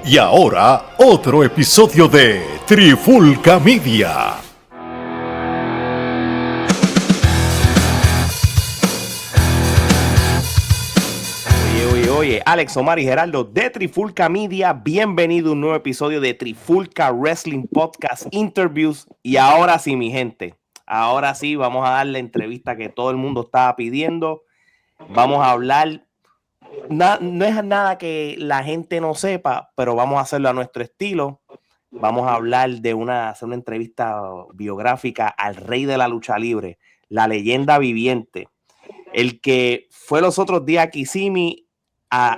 Y ahora, otro episodio de Trifulca Media. Oye, Alex, Omar y Gerardo de Trifulca Media, bienvenido a un nuevo episodio de Trifulca Wrestling Podcast Interviews. Y ahora sí, mi gente, ahora sí vamos a dar la entrevista que todo el mundo estaba pidiendo. Vamos a hablar, no es nada que la gente no sepa, pero vamos a hacerlo a nuestro estilo. Vamos a hablar de hacer una entrevista biográfica al rey de la lucha libre, la leyenda viviente, el que fue los otros días a Kissimmee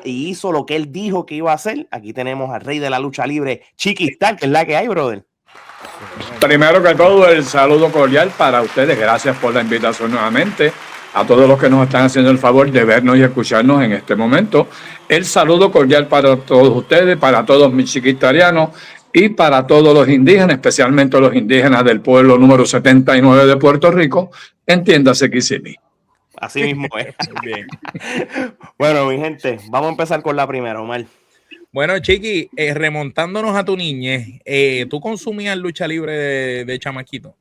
y hizo lo que él dijo que iba a hacer. Aquí tenemos al rey de la lucha libre, Chiquistar, que es la que hay, brother. Primero que todo, el saludo cordial para ustedes. Gracias por la invitación nuevamente. A todos los que nos están haciendo el favor de vernos y escucharnos en este momento. El saludo cordial para todos ustedes, para todos mis chiquitarianos y para todos los indígenas, especialmente los indígenas del pueblo número 79 de Puerto Rico, entiéndase Kissimmee. Así mismo es. Bien. Bueno, mi gente, vamos a empezar con la primera, Omar. Bueno, Chiqui, remontándonos a tu niñez, ¿tú consumías lucha libre de chamaquito?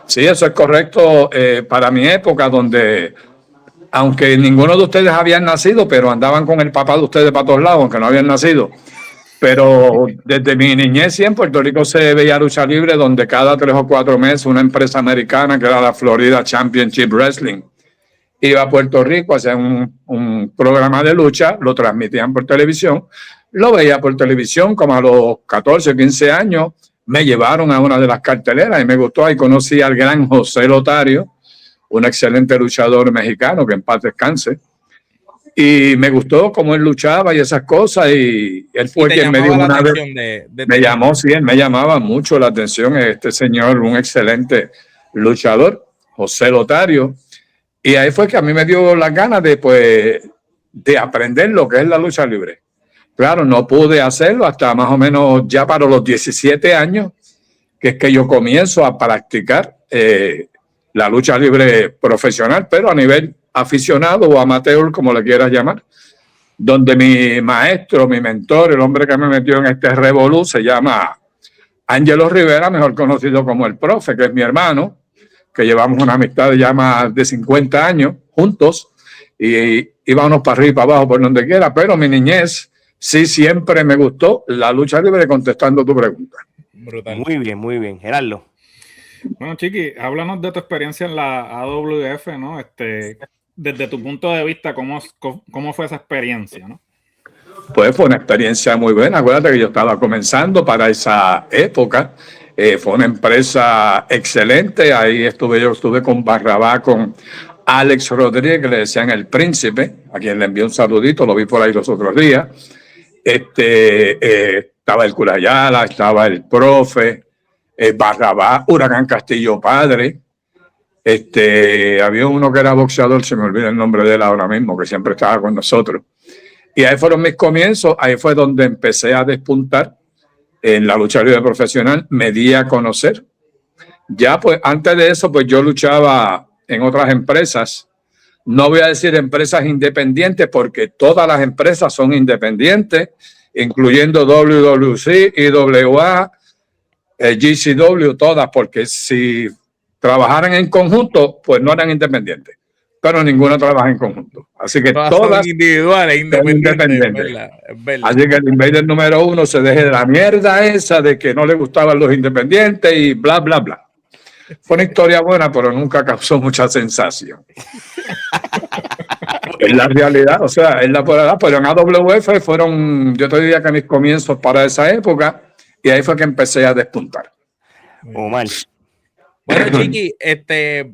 Sí, eso es correcto. Para mi época, donde, aunque ninguno de ustedes habían nacido, pero andaban con el papá de ustedes para todos lados, aunque no habían nacido. Pero desde mi niñez sí, en Puerto Rico se veía lucha libre, donde cada 3 o 4 meses una empresa americana, que era la Florida Championship Wrestling, iba a Puerto Rico a hacer un programa de lucha, lo transmitían por televisión, lo veía por televisión como a los 14 o 15 años, me llevaron a una de las carteleras y me gustó, ahí conocí al gran José Lotario, un excelente luchador mexicano, que en paz descanse, y me gustó cómo él luchaba y esas cosas, y él fue quien me dijo una vez, me llamó, sí, él me llamaba mucho la atención, este señor, un excelente luchador, José Lotario. Y ahí fue que a mí me dio las ganas de aprender lo que es la lucha libre. Claro, no pude hacerlo hasta más o menos ya para los 17 años, que es que yo comienzo a practicar la lucha libre profesional, pero a nivel aficionado o amateur, como le quieras llamar, donde mi maestro, mi mentor, el hombre que me metió en este revolú, se llama Ángelo Rivera, mejor conocido como el Profe, que es mi hermano, que llevamos una amistad ya más de 50 años juntos y íbamos para arriba y para abajo por donde quiera, pero mi niñez sí siempre me gustó la lucha libre, contestando tu pregunta. Brutal. Muy bien, Gerardo. Bueno, Chiqui, háblanos de tu experiencia en la AWF, ¿no? Desde tu punto de vista, ¿cómo fue esa experiencia, no? Pues fue una experiencia muy buena. Acuérdate que yo estaba comenzando para esa época. Fue una empresa excelente. Ahí estuve con Barrabá, con Alex Rodríguez, que le decían el Príncipe, a quien le envié un saludito, lo vi por ahí los otros días. Estaba el Cura Ayala, estaba el Profe, Barrabá, Huracán Castillo Padre. Había uno que era boxeador, se me olvida el nombre de él ahora mismo, que siempre estaba con nosotros. Y ahí fueron mis comienzos, ahí fue donde empecé a despuntar en la lucha libre profesional, me di a conocer. Ya pues antes de eso, pues yo luchaba en otras empresas. No voy a decir empresas independientes porque todas las empresas son independientes, incluyendo WWC, IWA, GCW, todas, porque si trabajaran en conjunto, pues no eran independientes. Pero ninguna trabaja en conjunto. Así que todas son individuales, independientes. Es verdad. Así que el invader número 1 se deje de la mierda esa de que no le gustaban los independientes y bla, bla, bla. Fue una historia buena, pero nunca causó mucha sensación. Es la realidad, o sea, es la verdad. Pero en AWF yo te diría que mis comienzos para esa época, y ahí fue que empecé a despuntar. Omar. Bueno, Chiqui,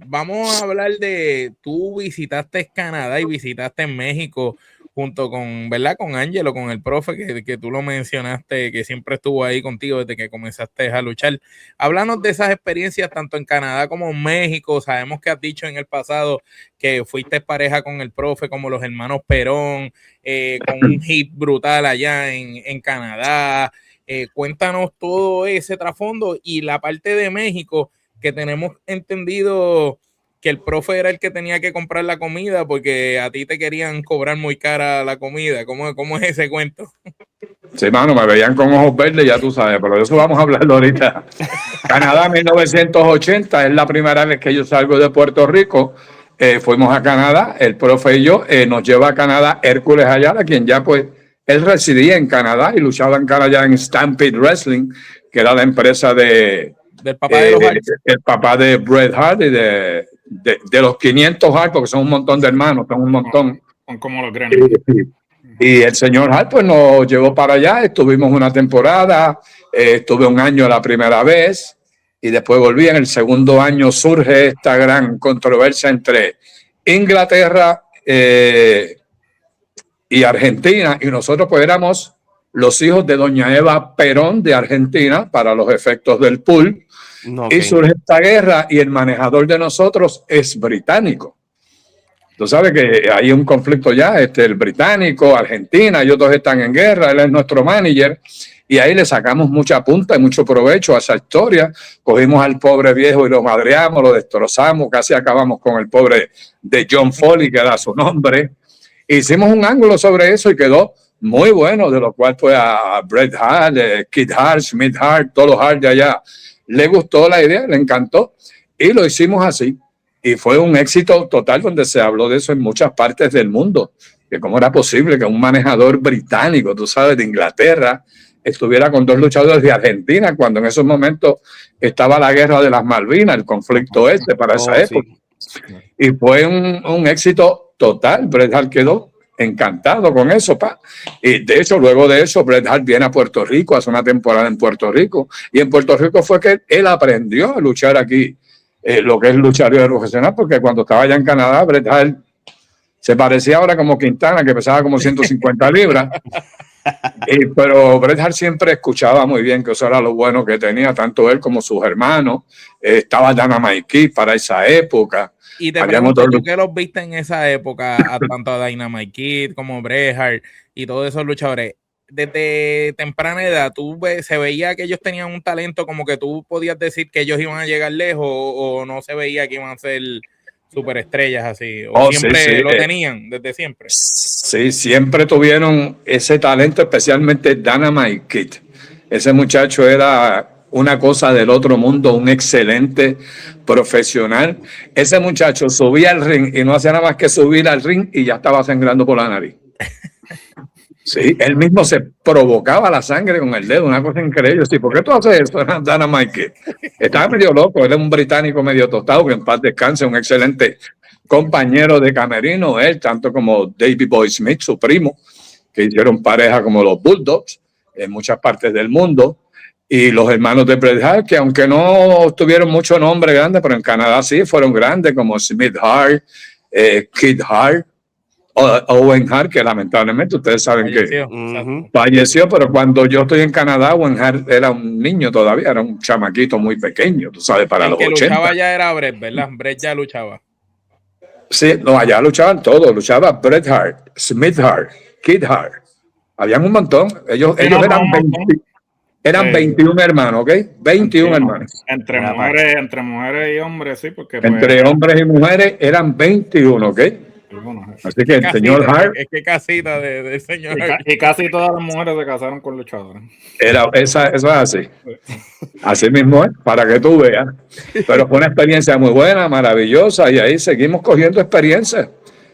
vamos a hablar de, tú visitaste Canadá y visitaste México junto con, ¿verdad? Con Ángelo, con el Profe, que tú lo mencionaste, que siempre estuvo ahí contigo desde que comenzaste a luchar. Háblanos de esas experiencias tanto en Canadá como en México. Sabemos que has dicho en el pasado que fuiste pareja con el Profe, como los hermanos Perón, con un hit brutal allá en Canadá. Cuéntanos todo ese trasfondo y la parte de México, que tenemos entendido que el Profe era el que tenía que comprar la comida porque a ti te querían cobrar muy cara la comida. ¿Cómo es ese cuento? Sí, mano, me veían con ojos verdes, ya tú sabes, pero de eso vamos a hablarlo ahorita. Canadá 1980 es la primera vez que yo salgo de Puerto Rico. Fuimos a Canadá, el profe y yo, nos lleva a Canadá Hércules Ayala, quien ya pues, él residía en Canadá y luchaba en Canadá en Stampede Wrestling, que era la empresa del papá de los Hart. El papá de Bret Hart y de los 500 Hart, porque son un montón de hermanos, son un montón. Son como los Gremlins. Y el señor Hart pues nos llevó para allá, estuvimos una temporada, estuve un año la primera vez y después volví. En el segundo año surge esta gran controversia entre Inglaterra y Argentina, y nosotros pues éramos los hijos de doña Eva Perón de Argentina para los efectos del pool. Okay. Y surge esta guerra y el manejador de nosotros es británico. Tú sabes que hay un conflicto ya, el británico, Argentina, y otros están en guerra, él es nuestro manager, y ahí le sacamos mucha punta y mucho provecho a esa historia. Cogimos al pobre viejo y lo madreamos, lo destrozamos, casi acabamos con el pobre de John Foley, que era su nombre. Hicimos un ángulo sobre eso y quedó muy bueno, de lo cual fue a Bret Hart, Kid Hart, Smith Hart, todos los Hart de allá. Le gustó la idea, le encantó, y lo hicimos así. Y fue un éxito total, donde se habló de eso en muchas partes del mundo, que cómo era posible que un manejador británico, tú sabes, de Inglaterra, estuviera con dos luchadores de Argentina, cuando en esos momentos estaba la guerra de las Malvinas, el conflicto para esa época. Sí. Y fue un éxito total. Bret Hart quedó encantado con eso, Y de hecho, luego de eso, Bret Hart viene a Puerto Rico, hace una temporada en Puerto Rico, y en Puerto Rico fue que él aprendió a luchar aquí. Lo que es luchar profesional, porque cuando estaba allá en Canadá, Bret Hart se parecía ahora como Quintana, que pesaba como 150 libras. Pero Bret Hart siempre escuchaba muy bien, que eso era lo bueno que tenía, tanto él como sus hermanos. Estaba Dynamite Kid para esa época. Y te pregunto, ¿tú qué los viste en esa época, tanto a Dynamite Kid como Bret Hart y todos esos luchadores? Desde temprana edad, se veía que ellos tenían un talento, como que tú podías decir que ellos iban a llegar lejos, o no se veía que iban a ser superestrellas así, o siempre lo tenían desde siempre. Sí, siempre tuvieron ese talento, especialmente Dynamite Kid. Ese muchacho era una cosa del otro mundo, un excelente profesional. Ese muchacho subía al ring y no hacía nada más que subir al ring y ya estaba sangrando por la nariz. Sí, él mismo se provocaba la sangre con el dedo, una cosa increíble. Sí, ¿por qué tú haces eso, Dynamite Kid? Estaba medio loco, él es un británico medio tostado, que en paz descanse, un excelente compañero de camerino, él, tanto como Davey Boy Smith, su primo, que hicieron pareja como los Bulldogs en muchas partes del mundo, y los hermanos de Bret Hart, que aunque no tuvieron mucho nombre grande, pero en Canadá sí fueron grandes, como Smith Hart, Kid Hart, Owen Hart, que lamentablemente ustedes saben falleció, que falleció, pero cuando yo estoy en Canadá, Owen Hart era un niño todavía, era un chamaquito muy pequeño, tú sabes, para los 80. El que luchaba ya era Bret, ¿verdad? Bret ya luchaba. Sí, no, allá luchaban todos, luchaba Bret Hart, Smith Hart, Kid Hart, habían un montón, ellos eran 21 hermanos, ¿ok? 21 hermanos. Entre mujeres y hombres, sí, porque entre hombres y mujeres eran 21, ¿ok? Así que el señor Hart. Es que casita del señor Hart. Y casi todas las mujeres se casaron con luchadores. Eso es así. Así mismo es, para que tú veas. Pero fue una experiencia muy buena, maravillosa, y ahí seguimos cogiendo experiencias.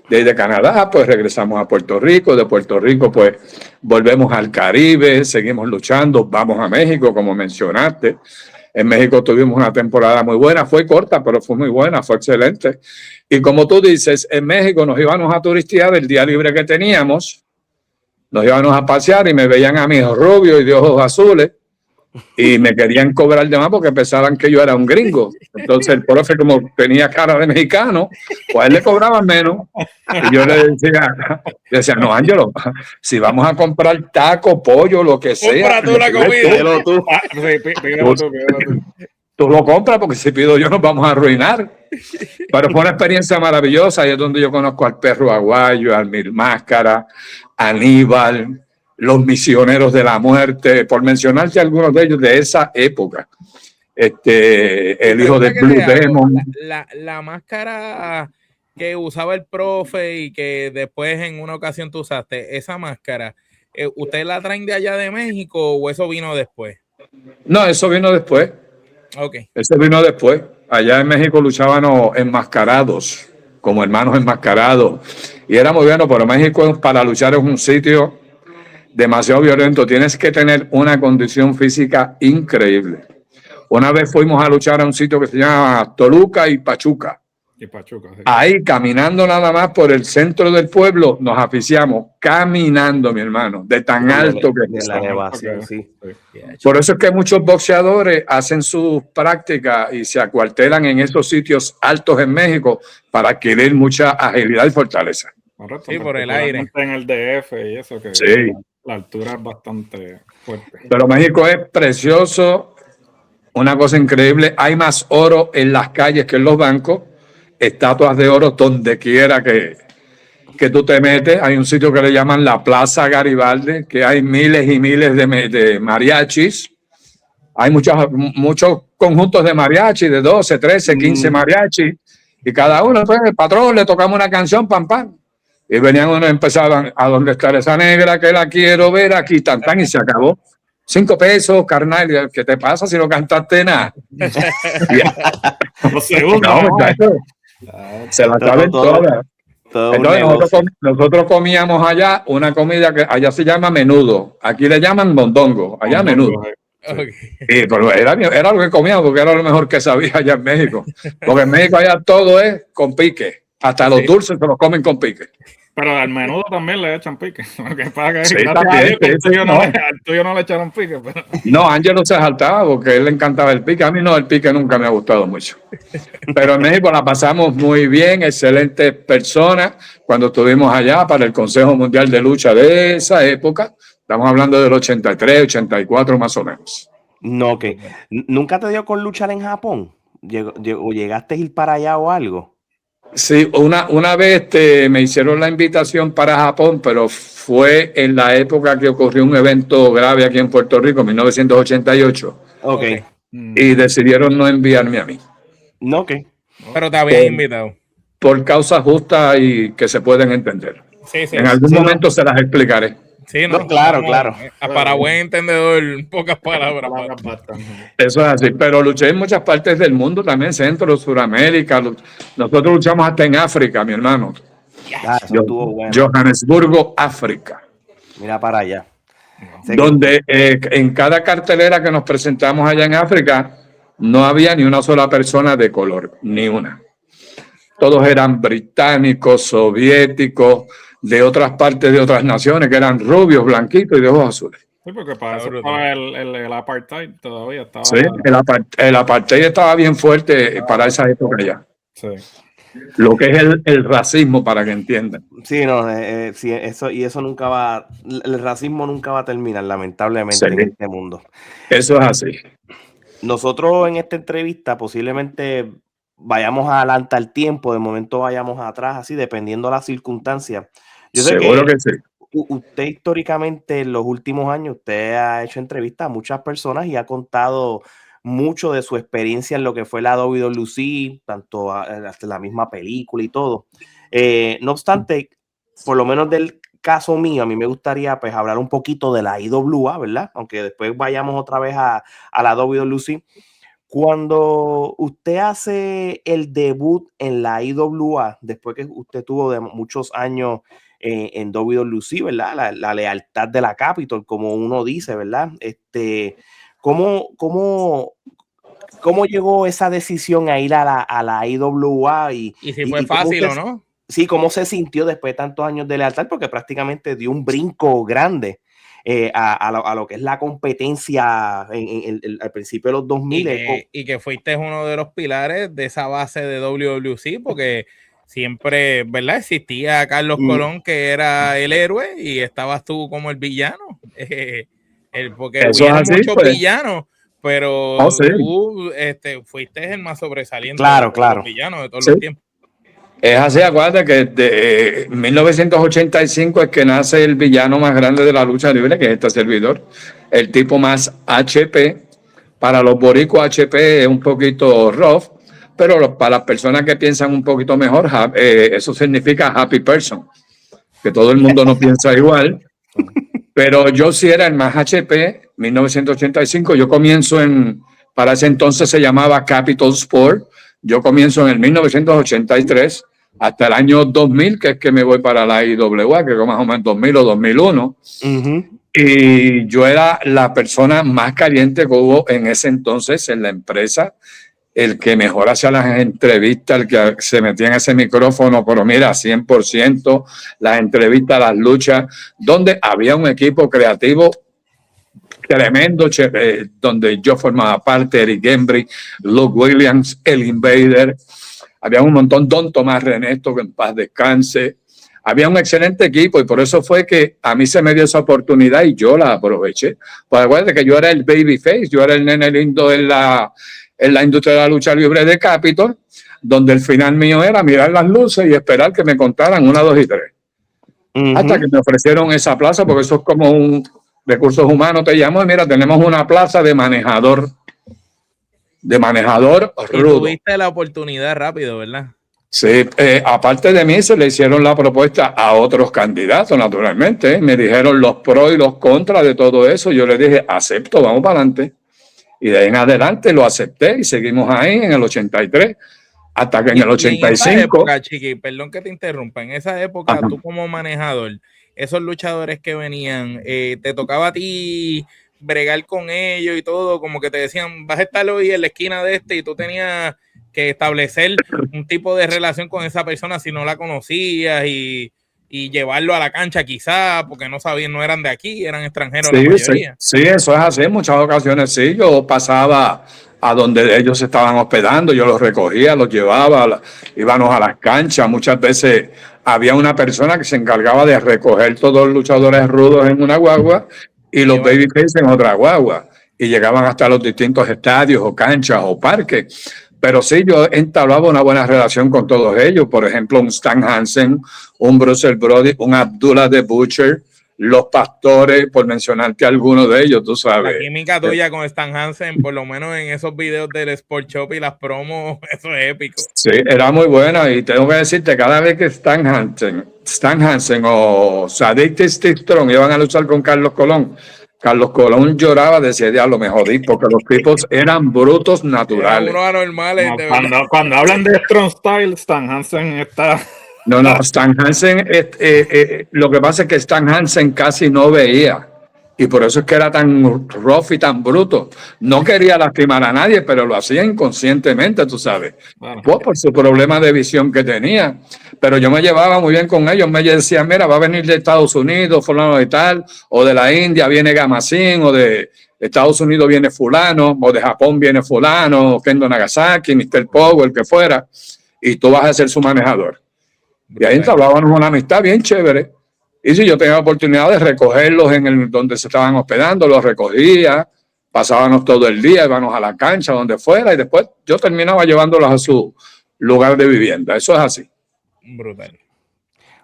Desde Canadá, pues regresamos a Puerto Rico. De Puerto Rico, pues volvemos al Caribe, seguimos luchando, vamos a México, como mencionaste. En México tuvimos una temporada muy buena, fue corta, pero fue muy buena, fue excelente. Y como tú dices, en México nos íbamos a turistear el día libre que teníamos, nos íbamos a pasear y me veían a mí rubio y de ojos azules y me querían cobrar de más porque pensaban que yo era un gringo. Entonces el profe, como tenía cara de mexicano, pues a él le cobraban menos. Y yo le decía, no, Ángelo, si vamos a comprar taco, pollo, lo que sea. Compra tú la comida. Tú lo compras, porque si pido yo nos vamos a arruinar. Pero fue una experiencia maravillosa, y es donde yo conozco al Perro Aguayo, al Mil Máscara, a Aníbal, los Misioneros de la Muerte, por mencionarte algunos de ellos de esa época. El hijo de Blue Demon. La máscara que usaba el profe y que después en una ocasión tú usaste, esa máscara, ¿ustedes la traen de allá de México o eso vino después? No, eso vino después. Ok. Eso vino después. Allá en México luchaban enmascarados, como hermanos enmascarados. Y era muy bueno, pero México para luchar es un sitio demasiado violento. Tienes que tener una condición física increíble. Una vez fuimos a luchar a un sitio que se llama Toluca y Pachuca. Y Pachuca, sí. Ahí, caminando nada más por el centro del pueblo, nos asfixiamos, caminando, mi hermano, de tan alto que de la elevación, sí. Por eso es que muchos boxeadores hacen sus prácticas y se acuartelan en esos sitios altos en México para adquirir mucha agilidad y fortaleza. Correcto, Sí, por el aire. En el DF y eso, que Sí. la altura es bastante fuerte. Pero México es precioso, una cosa increíble. Hay más oro en las calles que en los bancos. Estatuas de oro donde quiera que tú te metes. Hay un sitio que le llaman la Plaza Garibaldi, que hay miles y miles de mariachis. Hay muchos conjuntos de mariachi, de 12, 13, 15 mariachis. Y cada uno, pues, el patrón, le tocamos una canción, pam, pam. Y venían uno, empezaban, ¿a dónde está esa negra que la quiero ver? Aquí, tan, tan, y se acabó. 5 pesos, carnal. ¿Qué te pasa si no cantaste nada? Los segundos. No, muchachos. Se la saben todas. Entonces nosotros comíamos allá una comida que allá se llama menudo. Aquí le llaman mondongo. Allá menudo. Okay. Sí, pero era lo que comíamos porque era lo mejor que sabía allá en México. Porque en México allá todo es con pique. Hasta los dulces se los comen con pique. Pero al menudo también le echan pique. Lo que pasa que Sí, gracias también, a Dios, sí, al tuyo no. al tuyo no le echaron pique. Pero... No, Ángelo se saltaba porque a él le encantaba el pique. A mí no, el pique nunca me ha gustado mucho. Pero en México la pasamos muy bien, excelentes personas. Cuando estuvimos allá para el Consejo Mundial de Lucha de esa época, estamos hablando del 83, 84 más o menos. No, ok. ¿Nunca te dio con luchar en Japón? ¿O llegaste a ir para allá o algo? Sí, una vez me hicieron la invitación para Japón, pero fue en la época que ocurrió un evento grave aquí en Puerto Rico, en 1988. Ok. Y decidieron no enviarme a mí. No, ok. Pero te habían invitado. Por causas justas y que se pueden entender. Sí, sí. En algún momento se las explicaré. Sí, no, claro, claro. Para buen entendedor, pocas palabras. Eso es así, pero luché en muchas partes del mundo también, Centro, Suramérica. Nosotros luchamos hasta en África, mi hermano. Eso estuvo bueno. Johannesburgo, África. Mira para allá. Donde en cada cartelera que nos presentamos allá en África, no había ni una sola persona de color, ni una. Todos eran británicos, soviéticos, de otras partes de otras naciones, que eran rubios, blanquitos y de ojos azules. Sí, porque para eso estaba el apartheid todavía. Estaba... Sí, el apartheid estaba bien fuerte para esa época ya. Sí. Lo que es el racismo, para que entiendan. Sí, no, sí, eso nunca va, el racismo nunca va a terminar, lamentablemente, Sí. en este mundo. Eso es así. Nosotros en esta entrevista posiblemente vayamos adelante al tiempo, de momento vayamos atrás, así, dependiendo de las circunstancias. Yo sé Seguro que sí. Usted históricamente en los últimos años, usted ha hecho entrevistas a muchas personas y ha contado mucho de su experiencia en lo que fue la WWC, tanto hasta la misma película y todo. No obstante, por lo menos del caso mío, a mí me gustaría pues hablar un poquito de la IWA, ¿verdad? Aunque después vayamos otra vez a la WWC. Cuando usted hace el debut en la IWA, después que usted tuvo de muchos años en WWC, ¿verdad? La lealtad de la Capitol, como uno dice, ¿verdad? ¿Cómo llegó esa decisión a ir a la IWA? Y si fue fácil o no. Sí, ¿cómo se sintió después de tantos años de lealtad? Porque prácticamente dio un brinco grande a lo que es la competencia al principio de los 2000. Y que fuiste uno de los pilares de esa base de WWC, porque siempre, ¿verdad? Existía Carlos Colón, que era el héroe, y estabas tú como el villano. Porque hubieron muchos villanos, pero tú fuiste el más sobresaliente claro. de los villanos de todos los tiempos. Es así, acuérdate que de 1985 es que nace el villano más grande de la lucha libre, que es este servidor, el tipo más HP. Para los boricuas HP es un poquito rough, pero para las personas que piensan un poquito mejor, eso significa happy person, que todo el mundo no piensa igual. Pero yo sí era el más HP, 1985. Yo comienzo para ese entonces se llamaba Capital Sport. Yo comienzo en el 1983 hasta el año 2000, que es que me voy para la IWA, que es más o menos 2000 o 2001. Y yo era la persona más caliente que hubo en ese entonces en la empresa, el que mejor hacía las entrevistas, el que se metía en ese micrófono, pero mira, 100%, las entrevistas, las luchas, donde había un equipo creativo tremendo, donde yo formaba parte, Eric Embry, Luke Williams, el Invader, había un montón, Don Tomás Renesto, que en paz descanse. Había un excelente equipo y por eso fue que a mí se me dio esa oportunidad y yo la aproveché. Pues acuérdate que yo era el babyface, yo era el nene lindo en la industria de la lucha libre de Capitol, donde el final mío era mirar las luces y esperar que me contaran 1, 2 y 3. Hasta que me ofrecieron esa plaza, porque eso es como un recursos humanos, te llamo y mira, tenemos una plaza de manejador Y rudo. tuviste la oportunidad rápido, ¿verdad? Sí, aparte de mí se le hicieron la propuesta a otros candidatos, naturalmente. Me dijeron los pros y los contras de todo eso. Yo les dije, acepto, vamos para adelante. Y de ahí en adelante lo acepté y seguimos ahí en el 83, hasta que en el 85... En esa época, Chiqui, perdón que te interrumpa, en esa época Ajá. tú como manejador, esos luchadores que venían, te tocaba a ti bregar con ellos y todo, como que te decían, vas a estar hoy en la esquina de y tú tenías que establecer un tipo de relación con esa persona si no la conocías y llevarlo a la cancha quizás, porque no sabían, no eran de aquí, eran extranjeros la mayoría. Sí, eso es así. En muchas ocasiones sí, yo pasaba a donde ellos se estaban hospedando, yo los recogía, los llevaba, íbamos a las canchas. Muchas veces había una persona que se encargaba de recoger todos los luchadores rudos en una guagua y los babyface en otra guagua. Y llegaban hasta los distintos estadios o canchas o parques. Pero sí, yo entablaba una buena relación con todos ellos. Por ejemplo, un Stan Hansen, un Bruce Brody, un Abdullah the Butcher, los Pastores, por mencionarte algunos de ellos, tú sabes. La química tuya con Stan Hansen, por lo menos en esos videos del Sport Shop y las promos, eso es épico. Sí, era muy buena y tengo que decirte, cada vez que Stan Hansen o Sadik Steve Strong iban a luchar con Carlos Colón lloraba, decía, diablo, me jodí, porque los tipos eran brutos naturales. Eran unos anormales. No, cuando hablan de Strong Style, Stan Hansen está... No, Stan Hansen, lo que pasa es que Stan Hansen casi no veía y por eso es que era tan rough y tan bruto. No quería lastimar a nadie, pero lo hacía inconscientemente, tú sabes, Bueno. pues por su problema de visión que tenía. Pero yo me llevaba muy bien con ellos, me decían, mira, va a venir de Estados Unidos, fulano y tal, o de la India viene Gamasín, o de Estados Unidos viene fulano, o de Japón viene fulano, o Kendo Nagasaki, Mr. Pogo, el que fuera, y tú vas a ser su manejador. Y ahí entablábamos una amistad bien chévere. Y si yo tenía la oportunidad de recogerlos donde se estaban hospedando, los recogía, pasábamos todo el día, íbamos a la cancha, donde fuera, y después yo terminaba llevándolos a su lugar de vivienda. Eso es así. Brutal.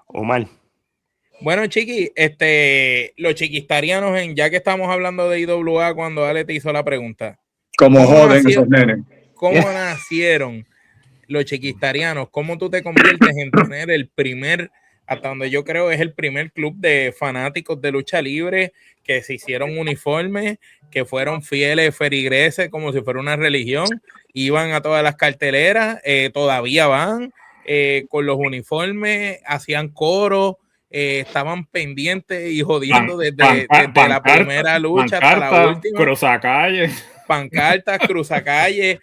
Omar. Bueno, Chiqui, los chiquistarianos, ya que estamos hablando de IWA, cuando Ale te hizo la pregunta. Como ¿Cómo joden nacieron? esos nenes. ¿Cómo nacieron los chiquistarianos? ¿Cómo tú te conviertes en tener el primer, hasta donde yo creo es el primer club de fanáticos de lucha libre que se hicieron uniformes, que fueron fieles ferigreses como si fuera una religión, iban a todas las carteleras, todavía van con los uniformes, hacían coro, estaban pendientes y jodiendo desde la primera lucha hasta la última. Cruzacalle. Pancartas, cruzacalles,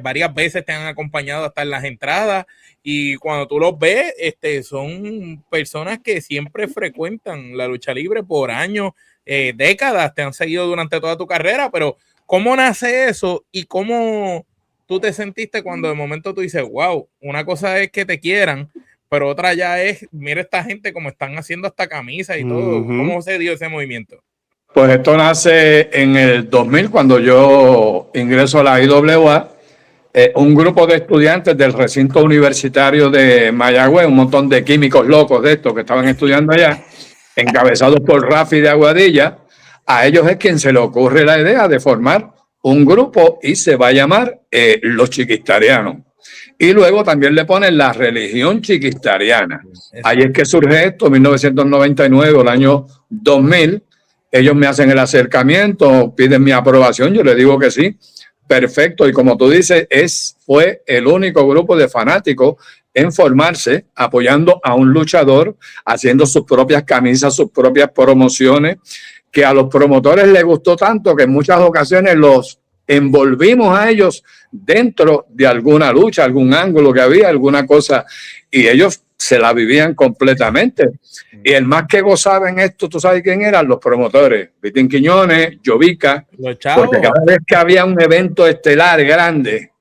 varias veces te han acompañado hasta en las entradas y cuando tú los ves, son personas que siempre frecuentan la lucha libre por años, décadas, te han seguido durante toda tu carrera, pero ¿cómo nace eso y cómo tú te sentiste cuando de momento tú dices, wow, una cosa es que te quieran, pero otra ya es, mira esta gente como están haciendo hasta camisa y todo? ¿Cómo se dio ese movimiento? Pues esto nace en el 2000, cuando yo ingreso a la IWA. Un grupo de estudiantes del recinto universitario de Mayagüez, un montón de químicos locos de estos que estaban estudiando allá, encabezados por Rafi de Aguadilla. A ellos es quien se le ocurre la idea de formar un grupo y se va a llamar los chiquistarianos. Y luego también le ponen la religión chiquistariana. Ahí es que surge esto, 1999, el año 2000, ellos me hacen el acercamiento, piden mi aprobación, yo les digo que sí, perfecto. Y como tú dices, fue el único grupo de fanáticos en formarse, apoyando a un luchador, haciendo sus propias camisas, sus propias promociones, que a los promotores les gustó tanto que en muchas ocasiones los envolvimos a ellos dentro de alguna lucha, algún ángulo que había, alguna cosa, y ellos se la vivían completamente. Y el más que gozaba en esto, ¿tú sabes quién eran? Los promotores, Vitín Quiñones, Jovica, porque cada vez que había un evento estelar grande,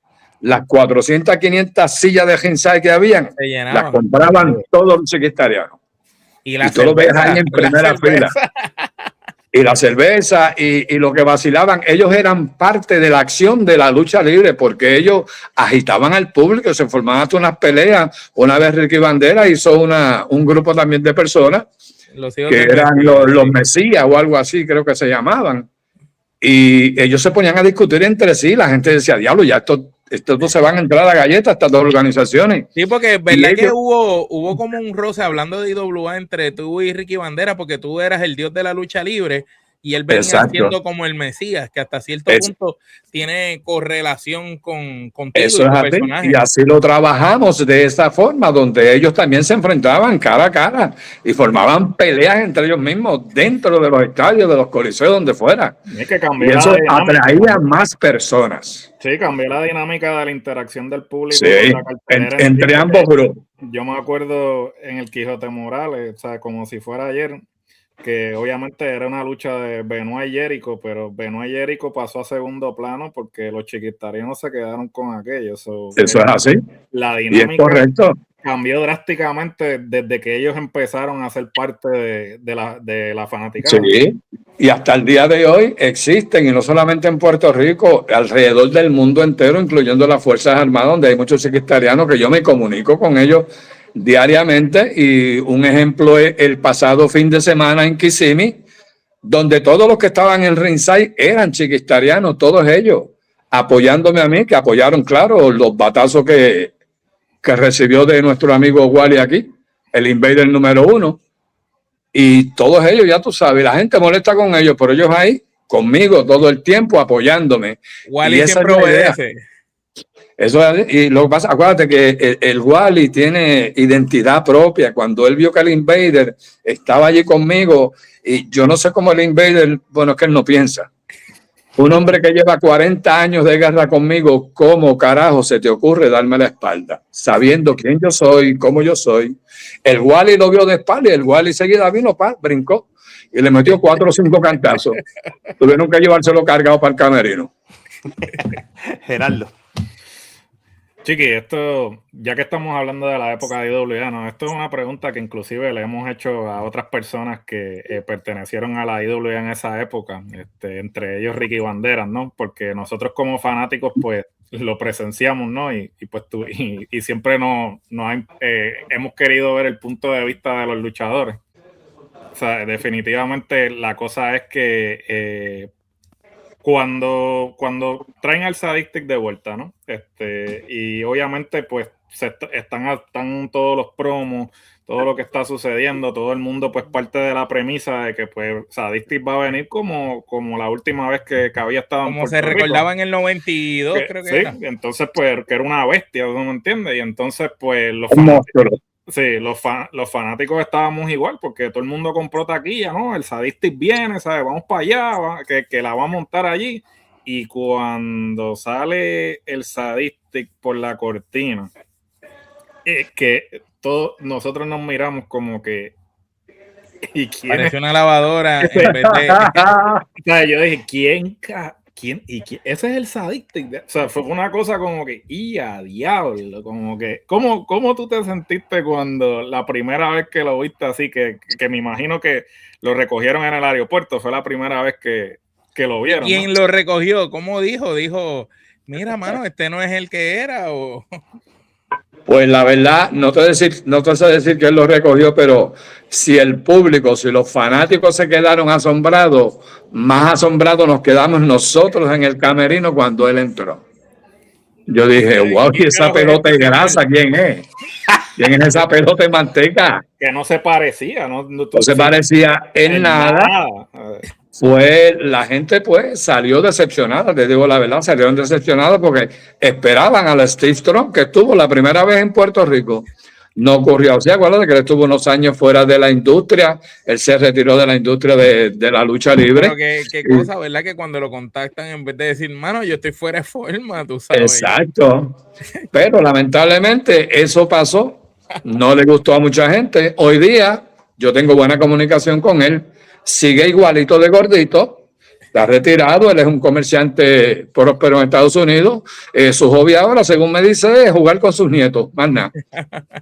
las 400, 500 sillas de ringside que habían, las compraban todos los secretarianos. Y tú lo ves ahí en primera fila. Y la cerveza y lo que vacilaban, ellos eran parte de la acción de la lucha libre, porque ellos agitaban al público, se formaban hasta unas peleas. Una vez Ricky Bandera hizo un grupo también de personas que eran los Mesías o algo así, creo que se llamaban. Y ellos se ponían a discutir entre sí. La gente decía, diablo, ya estos dos se van a entrar a galletas, estas dos organizaciones. Sí, porque verdad que hubo como un roce hablando de IWA entre tú y Ricky Bandera, porque tú eras el dios de la lucha libre y él venía siendo como el Mesías, que hasta cierto punto tiene correlación contigo. Eso es así, y así lo trabajamos de esa forma, donde ellos también se enfrentaban cara a cara y formaban peleas entre ellos mismos dentro de los estadios, de los coliseos, donde fuera. Es que y eso atraía más personas. Sí, cambió la dinámica de la interacción del público. Sí, entre ambos grupos. Yo me acuerdo en el Quijote Morales, o sea, como si fuera ayer, que obviamente era una lucha de Benoit y Jericho, pero Benoit y Jericho pasó a segundo plano porque los chiquitarianos se quedaron con aquello. Eso es así. La dinámica y es correcto. Cambió drásticamente desde que ellos empezaron a ser parte de la fanaticada. Sí, y hasta el día de hoy existen, y no solamente en Puerto Rico, alrededor del mundo entero, incluyendo las Fuerzas Armadas, donde hay muchos secretarianos que yo me comunico con ellos diariamente. Y un ejemplo es el pasado fin de semana en Kissimmee, donde todos los que estaban en ringside eran chiquistarianos, todos ellos, apoyándome a mí, que apoyaron, claro, los batazos que recibió de nuestro amigo Wally aquí, el Invader número 1. Y todos ellos, ya tú sabes, la gente molesta con ellos, pero ellos ahí, conmigo, todo el tiempo, apoyándome. Wally siempre obedece. Eso es, y lo que pasa, acuérdate que el Wally tiene identidad propia. Cuando él vio que el Invader estaba allí conmigo, y yo no sé cómo el Invader, bueno, es que él no piensa. Un hombre que lleva 40 años de guerra conmigo, ¿cómo carajo se te ocurre darme la espalda? Sabiendo quién yo soy, cómo yo soy. El Wally lo vio de espalda y el Wally seguida vino, brincó y le metió 4 o 5 cantazos. Tuvieron que llevárselo cargado para el camerino. Gerardo. Chiqui, esto, ya que estamos hablando de la época de IWA, ¿no? Esto es una pregunta que inclusive le hemos hecho a otras personas que pertenecieron a la IWA en esa época, entre ellos Ricky Banderas, ¿no? Porque nosotros como fanáticos, pues, lo presenciamos, ¿no? Y siempre hemos querido ver el punto de vista de los luchadores. O sea, definitivamente la cosa es que cuando traen al Sadistic de vuelta, ¿no? Y obviamente, pues, están todos los promos, todo lo que está sucediendo, todo el mundo, pues, parte de la premisa de que, pues, Sadistic va a venir como la última vez que había estado en Puerto Rico. Como se recordaba en el 92, creo que era. Sí, entonces, pues, que era una bestia, ¿no me entiendes? Y entonces, pues, los fanáticos estábamos igual, porque todo el mundo compró taquilla, ¿no? El Sadistic viene, ¿sabes? Vamos para allá, que la va a montar allí. Y cuando sale el Sadistic por la cortina, que todos nosotros nos miramos como que... ¿Y quién parece una lavadora en vez de... O sea, yo dije, ¿quién? Ese es el Sadistic. O sea, fue una cosa como que, ¡y a diablo! Como que, ¿cómo tú te sentiste cuando la primera vez que lo viste así? Que me imagino que lo recogieron en el aeropuerto. Fue la primera vez que lo vieron. ¿Quién lo recogió? ¿Cómo dijo? Dijo, mira, mano, este no es el que era. Pues la verdad, no te sé decir que él lo recogió, pero si el público, si los fanáticos se quedaron asombrados, más asombrados nos quedamos nosotros en el camerino cuando él entró. Yo dije, wow, ¿y esa pelota de grasa quién es? ¿Quién es esa pelota de manteca? Que no se parecía, No se parecía en nada. Fue, la gente pues salió decepcionada, te digo la verdad, salieron decepcionados porque esperaban a la Steve Strong, que estuvo la primera vez en Puerto Rico. No ocurrió así, acuérdate que él estuvo unos años fuera de la industria, él se retiró de la industria de la lucha libre. Pero qué cosa, ¿verdad? Que cuando lo contactan, en vez de decir, mano, yo estoy fuera de forma, tú sabes. Exacto. Pero lamentablemente eso pasó, no le gustó a mucha gente. Hoy día yo tengo buena comunicación con él, sigue igualito de gordito. Está retirado, él es un comerciante próspero en Estados Unidos. Su hobby ahora, según me dice, es jugar con sus nietos, más nada.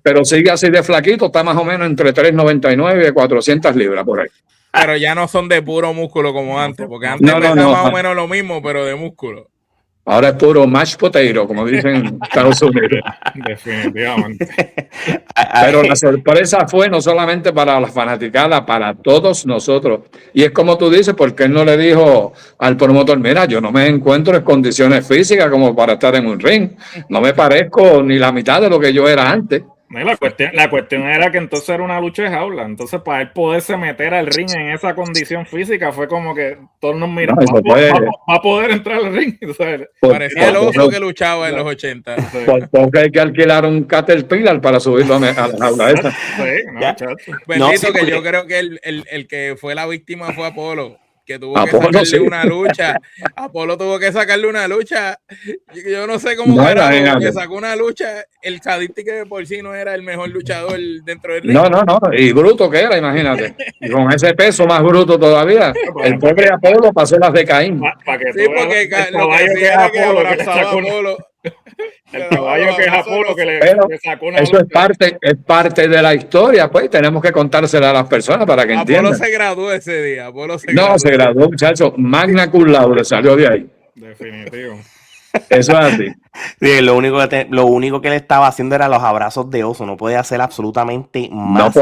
Pero sigue así de flaquito, está más o menos entre 399 y 400 libras por ahí. Pero ya no son de puro músculo como antes, porque antes pesaba más o menos lo mismo, pero de músculo. Ahora es puro mashed potato, como dicen en Estados Unidos. Definitivamente. Pero la sorpresa fue no solamente para la fanaticada, para todos nosotros. Y es como tú dices, porque él no le dijo al promotor, mira, yo no me encuentro en condiciones físicas como para estar en un ring. No me parezco ni la mitad de lo que yo era antes. La cuestión era que entonces era una lucha de jaula. Entonces, para él poderse meter al ring en esa condición física, fue como que todos nos miran. Va a poder entrar al ring. Parecía el oso que luchaba en los 80. Porque hay que alquilar un Caterpillar para subirlo a la jaula esa. Bendito, que yo creo que el que fue la víctima fue Apolo. Que tuvo que sacarle una lucha. Apolo tuvo que sacarle una lucha. Yo no sé cómo era, que sacó una lucha. El sadístico de por sí no era el mejor luchador dentro del ring. No. Y bruto que era, imagínate. Y con ese peso más bruto todavía. El pobre Apolo pasó las de Caín. Sí, porque lo que hacía era que abrazaba a Apolo. El caballo que es Apolo que le sacó una eso es parte de la historia, pues tenemos que contársela a las personas para que entiendan. Apolo se graduó ese día. Se graduó, muchacho, magna cum laude, salió de ahí. Definitivo. Eso es así. Sí, lo único que él estaba haciendo era los abrazos de oso, no podía hacer absolutamente más. No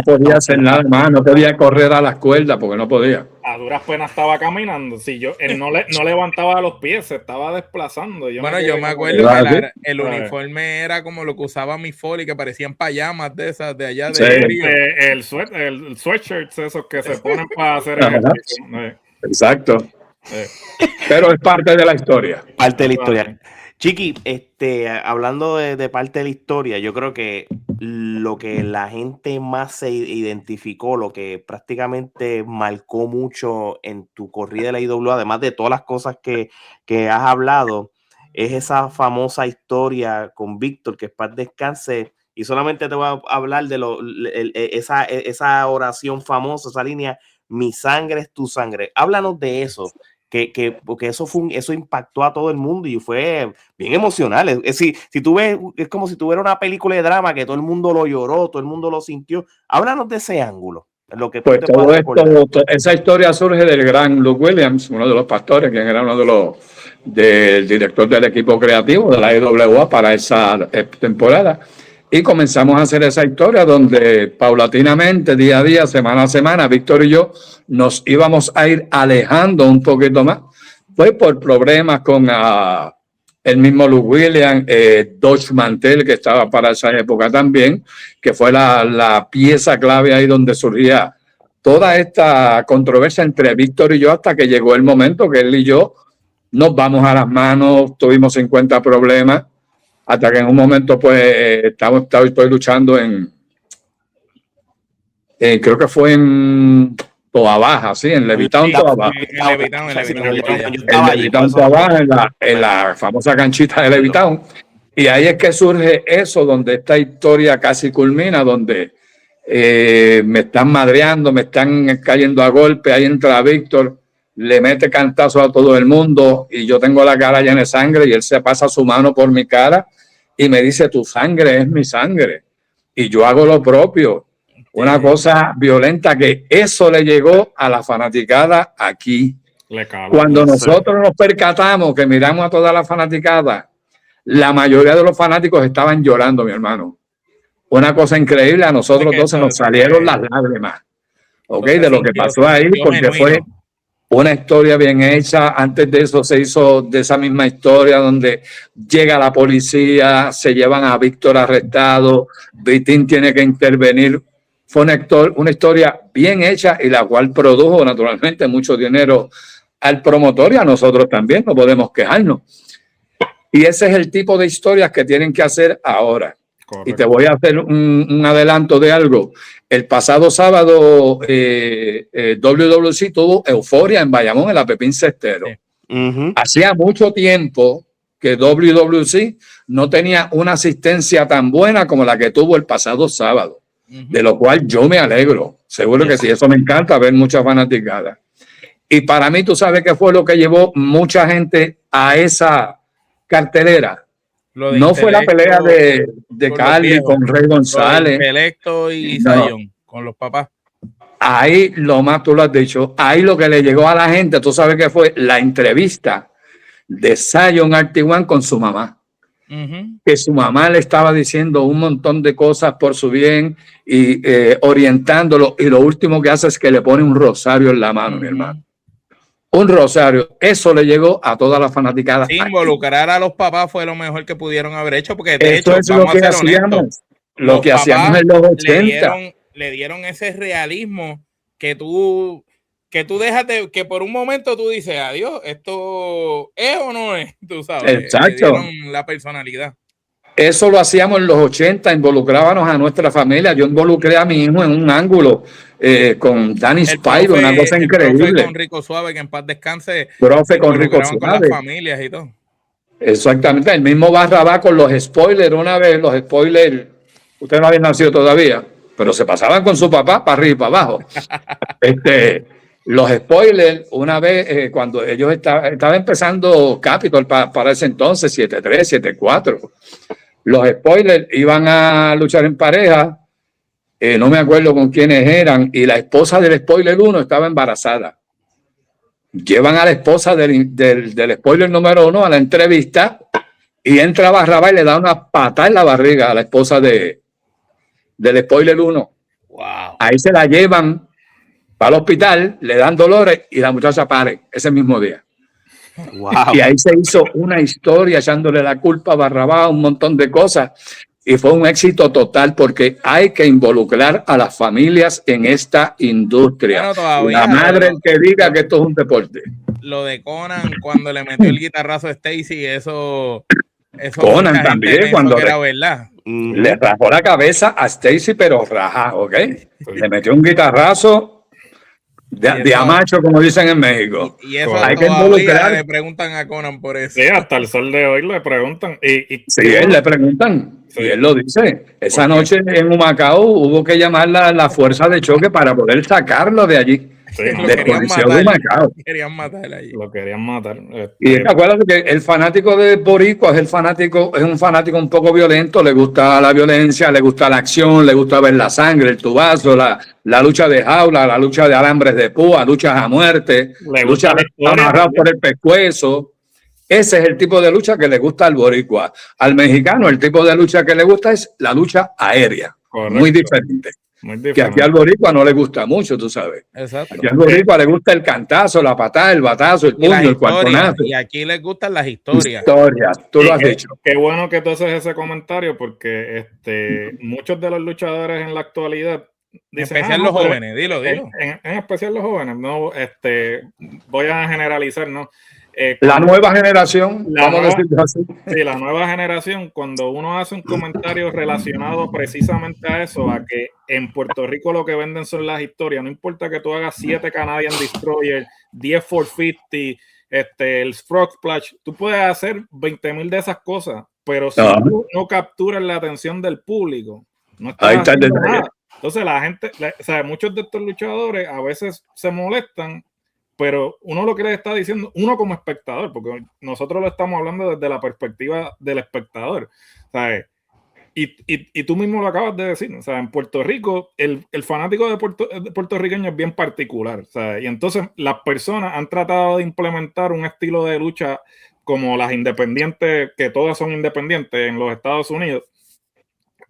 podía hacer nada más, no podía correr a las cuerdas porque no podía. A duras penas estaba caminando. Si él no levantaba los pies, se estaba desplazando. Yo me acuerdo que el uniforme era como lo que usaba mi Foley, que parecían payamas de esas de allá de el sweatshirt, esos que se ponen para hacer ejercicio. Exacto. Pero es parte de la historia. Parte de la historia. Chiqui, hablando de parte de la historia, yo creo que lo que la gente más se identificó, lo que prácticamente marcó mucho en tu corrida de la IWA, además de todas las cosas que has hablado, es esa famosa historia con Víctor, que es paz descanse, y solamente te voy a hablar de esa oración famosa, esa línea, mi sangre es tu sangre. Háblanos de eso. Porque eso impactó a todo el mundo y fue bien emocional. Si tú ves, es como si tuviera una película de drama que todo el mundo lo lloró, todo el mundo lo sintió. Háblanos de ese ángulo. Lo que pues esa historia surge del gran Luke Williams, uno de los pastores, quien era uno del director del equipo creativo de la IWA para esa temporada. Y comenzamos a hacer esa historia donde paulatinamente, día a día, semana a semana, Víctor y yo nos íbamos a ir alejando un poquito más. Pues por problemas con el mismo Luke Williams, Dodge Mantel, que estaba para esa época también, que fue la pieza clave ahí donde surgía toda esta controversia entre Víctor y yo hasta que llegó el momento que él y yo nos vamos a las manos, tuvimos 50 problemas. Hasta que en un momento, pues, estoy luchando creo que fue en Toa Baja, sí, en Levitown, Toa Baja. En Toa Baja, en la famosa canchita de Levitown. Y ahí es que surge eso, donde esta historia casi culmina, donde me están madreando, me están cayendo a golpe. Ahí entra Víctor, le mete cantazo a todo el mundo y yo tengo la cara llena de sangre y él se pasa su mano por mi cara y me dice, tu sangre es mi sangre. Y yo hago lo propio. Una cosa violenta que eso le llegó a la fanaticada aquí. Cuando nosotros nos percatamos que miramos a toda la fanaticada, la mayoría de los fanáticos estaban llorando, mi hermano. Una cosa increíble, a nosotros dos se nos salieron las lágrimas. ¿Ok? De lo que pasó ahí, porque una historia bien hecha. Antes de eso se hizo de esa misma historia donde llega la policía, se llevan a Víctor arrestado, Vitín tiene que intervenir. Fue una historia bien hecha y la cual produjo naturalmente mucho dinero al promotor y a nosotros también, no podemos quejarnos. Y ese es el tipo de historias que tienen que hacer ahora. Correcto. Y te voy a hacer un adelanto de algo. El pasado sábado WWC tuvo euforia en Bayamón, en la Pepín Cestero. Sí. Hacía mucho tiempo que WWC no tenía una asistencia tan buena como la que tuvo el pasado sábado, de lo cual yo me alegro. Seguro que sí, eso me encanta, ver muchas fanaticadas. Y para mí, tú sabes qué fue lo que llevó mucha gente a esa cartelera. No fue la pelea de Cali con Rey González. Intelecto y Sayón, con los papás. Ahí lo más, tú lo has dicho, ahí lo que le llegó a la gente, tú sabes que fue la entrevista de Zion Artiguan con su mamá. Que su mamá le estaba diciendo un montón de cosas por su bien y orientándolo, y lo último que hace es que le pone un rosario en la mano, mi hermano. Un rosario, eso le llegó a toda la fanaticada. Sí, involucrar a los papás fue lo mejor que pudieron haber hecho, porque de eso hecho, es lo que hacíamos, lo que hacíamos en los 80. Le dieron ese realismo que tú dejas de, que por un momento tú dices, adiós, ¿esto es o no es? Tú sabes. Exacto. Le dieron la personalidad. Eso lo hacíamos en los 80, involucrábamos a nuestra familia. Yo involucré a mi hijo en un ángulo con Danny Spyro, una cosa increíble. Profe con Rico Suave, que en paz descanse. Profe con Rico Suave. Con las familias y todo. Exactamente, el mismo Barrabás con los spoilers. Una vez los spoilers, usted no había nacido todavía, pero se pasaban con su papá para arriba y para abajo. Los spoilers, una vez cuando ellos estaba empezando Capitol para ese entonces, 7-3, 7-4. Los spoilers iban a luchar en pareja, no me acuerdo con quiénes eran, y la esposa del spoiler 1 estaba embarazada. Llevan a la esposa del spoiler número 1 a la entrevista y entra Barrabás y le da una patada en la barriga a la esposa del spoiler 1. Wow. Ahí se la llevan para el hospital, le dan dolores y la muchacha pare ese mismo día. Wow. Y ahí se hizo una historia echándole la culpa a Barrabás, un montón de cosas. Y fue un éxito total porque hay que involucrar a las familias en esta industria. Bueno, todavía, la madre que diga que esto es un deporte. Lo de Conan, cuando le metió el guitarrazo a Stacy, eso Conan también, cuando era verdad. Le rajó la cabeza a Stacy, pero raja, ¿ok? Le metió un guitarrazo. De amacho, como dicen en México. Y eso hay que involucrar. Le preguntan a Conan por eso. Sí, hasta el sol de hoy le preguntan. Sí, él le preguntan. Sí. Y él lo dice. Esa noche en Humacao hubo que llamar la fuerza de choque para poder sacarlo de allí. Sí, querían matar allí. Lo querían matar. Y acuérdate que el fanático de Boricua es un fanático un poco violento, le gusta la violencia, le gusta la acción, le gusta ver la sangre, el tubazo, la lucha de jaula, la lucha de alambres de púa, luchas a muerte, lucha amarrado por el pescuezo. Ese es el tipo de lucha que le gusta al boricua. Al mexicano el tipo de lucha que le gusta es la lucha aérea. Correcto. Muy diferente. Que aquí al boricua no le gusta mucho, tú sabes. Exacto. Aquí al boricua le gusta el cantazo, la patada, el batazo, el puño, el cuartonazo. Y aquí les gustan las historias. Tú lo has dicho. Qué bueno que tú haces ese comentario porque muchos de los luchadores en la actualidad dicen, en especial los jóvenes, dilo. En especial los jóvenes, no, voy a generalizar, ¿no? La nueva generación, vamos a decirlo así. Sí, la nueva generación, cuando uno hace un comentario relacionado precisamente a eso, a que en Puerto Rico lo que venden son las historias, no importa que tú hagas 7 Canadian Destroyer, 10 450, el Frog Splash, tú puedes hacer 20,000 de esas cosas, pero si tú no capturas la atención del público, no estás haciendo nada. Entonces la gente, o sea, muchos de estos luchadores a veces se molestan, pero uno lo que le está diciendo, uno como espectador, porque nosotros lo estamos hablando desde la perspectiva del espectador, ¿sabes? Y tú mismo lo acabas de decir, o sea, en Puerto Rico, el fanático de puertorriqueño es bien particular, ¿sabes? Y entonces las personas han tratado de implementar un estilo de lucha como las independientes, que todas son independientes en los Estados Unidos,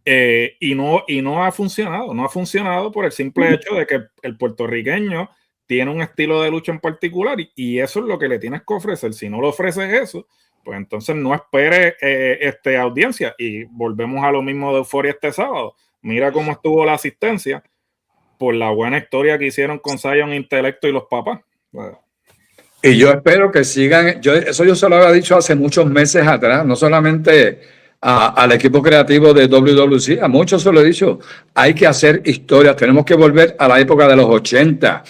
y no ha funcionado por el simple hecho de que el puertorriqueño tiene un estilo de lucha en particular y eso es lo que le tienes que ofrecer. Si no le ofreces eso, pues entonces no espere audiencia. Y volvemos a lo mismo de Euforia este sábado. Mira cómo estuvo la asistencia por la buena historia que hicieron con Zion Intelecto y los papás. Y yo espero que sigan, eso yo se lo había dicho hace muchos meses atrás, no solamente al equipo creativo de WWC, a muchos se lo he dicho, hay que hacer historias, tenemos que volver a la época de los 80,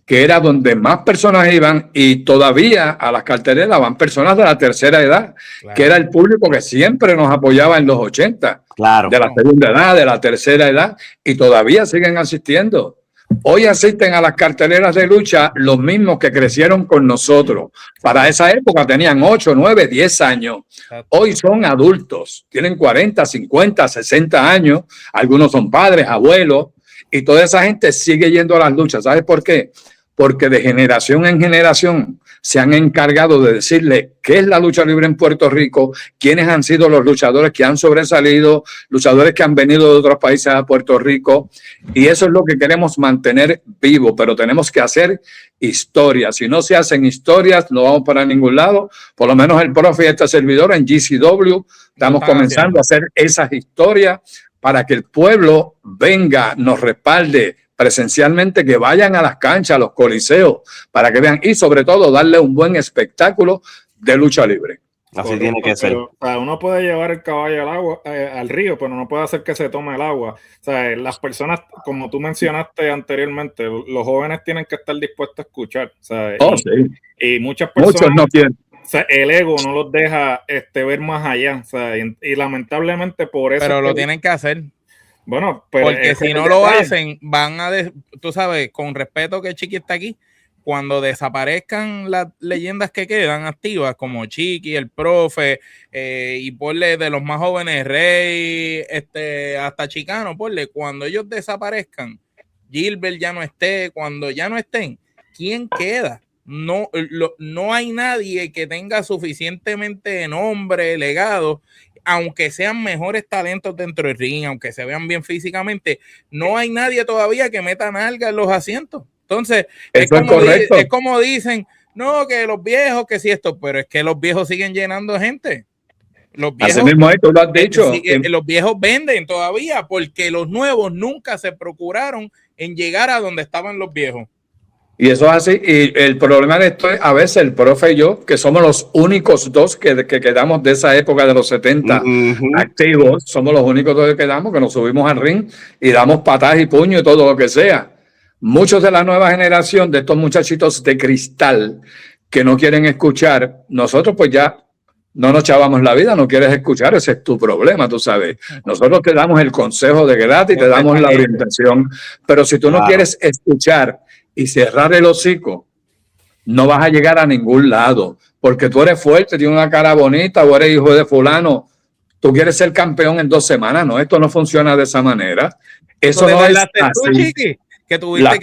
que era donde más personas iban y todavía a las carteleras van personas de la tercera edad, claro, que era el público que siempre nos apoyaba en los 80, claro, de la segunda edad, de la tercera edad, y todavía siguen asistiendo. Hoy asisten a las carteleras de lucha los mismos que crecieron con nosotros. Para esa época tenían 8, 9, 10 años. Hoy son adultos, tienen 40, 50, 60 años. Algunos son padres, abuelos, y toda esa gente sigue yendo a las luchas. ¿Sabes por qué? Porque de generación en generación se han encargado de decirle qué es la lucha libre en Puerto Rico, quiénes han sido los luchadores que han sobresalido, luchadores que han venido de otros países a Puerto Rico, y eso es lo que queremos mantener vivo, pero tenemos que hacer historias. Si no se hacen historias, no vamos para ningún lado. Por lo menos el profe y este servidor en GCW estamos comenzando a hacer esas historias para que el pueblo venga, nos respalde presencialmente, que vayan a las canchas, a los coliseos, para que vean y sobre todo darle un buen espectáculo de lucha libre. Así tiene que ser. Pero, uno puede llevar el caballo al agua, al río, pero no puede hacer que se tome el agua. O sea, las personas, como tú mencionaste anteriormente, los jóvenes tienen que estar dispuestos a escuchar. O sea, y muchas personas, muchos no quieren. O sea, el ego no los deja ver más allá. O sea, y lamentablemente por eso. Pero lo tienen que hacer. Bueno, pero porque si no lo hacen, van a, tú sabes, con respeto que Chiqui está aquí, cuando desaparezcan las leyendas que quedan activas, como Chiqui, el profe, y ponle de los más jóvenes, Rey, hasta Chicano, ponle, cuando ellos desaparezcan, Gilbert ya no esté, cuando ya no estén, ¿quién queda? No hay nadie que tenga suficientemente nombre, legado, aunque sean mejores talentos dentro del ring, aunque se vean bien físicamente, no hay nadie todavía que meta nalga en los asientos. Entonces, es como dicen, no, que los viejos, que si esto, pero es que los viejos siguen llenando gente. Los viejos, así mismo tú lo has dicho. Los viejos venden todavía porque los nuevos nunca se procuraron en llegar a donde estaban los viejos. Y eso es así. Y el problema de esto es, a veces el profe y yo, que somos los únicos dos que quedamos de esa época de los 70 activos, somos los únicos dos que quedamos, que nos subimos al ring y damos patadas y puños y todo lo que sea. Muchos de la nueva generación, de estos muchachitos de cristal que no quieren escuchar, nosotros pues ya no nos chavamos la vida, no quieres escuchar, ese es tu problema, tú sabes. Nosotros te damos el consejo de gratis, te damos la orientación, pero si tú no quieres escuchar y cerrar el hocico, no vas a llegar a ningún lado, porque tú eres fuerte, tienes una cara bonita o eres hijo de fulano, tú quieres ser campeón en 2 semanas, no, esto no funciona de esa manera. Eso no es así. Tú, Chiqui, que tuviste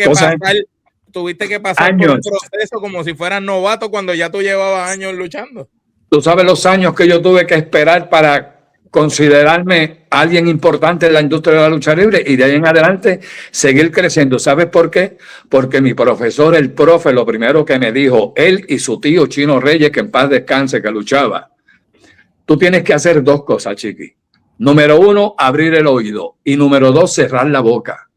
que pasar años, por un proceso como si fueras novato cuando ya tú llevabas años luchando. Tú sabes los años que yo tuve que esperar para considerarme alguien importante en la industria de la lucha libre y de ahí en adelante seguir creciendo. ¿Sabes por qué? Porque mi profesor, el profe, lo primero que me dijo, él y su tío Chino Reyes, que en paz descanse, que luchaba, tú tienes que hacer 2 cosas, Chiqui. Número 1, abrir el oído, y número 2, cerrar la boca.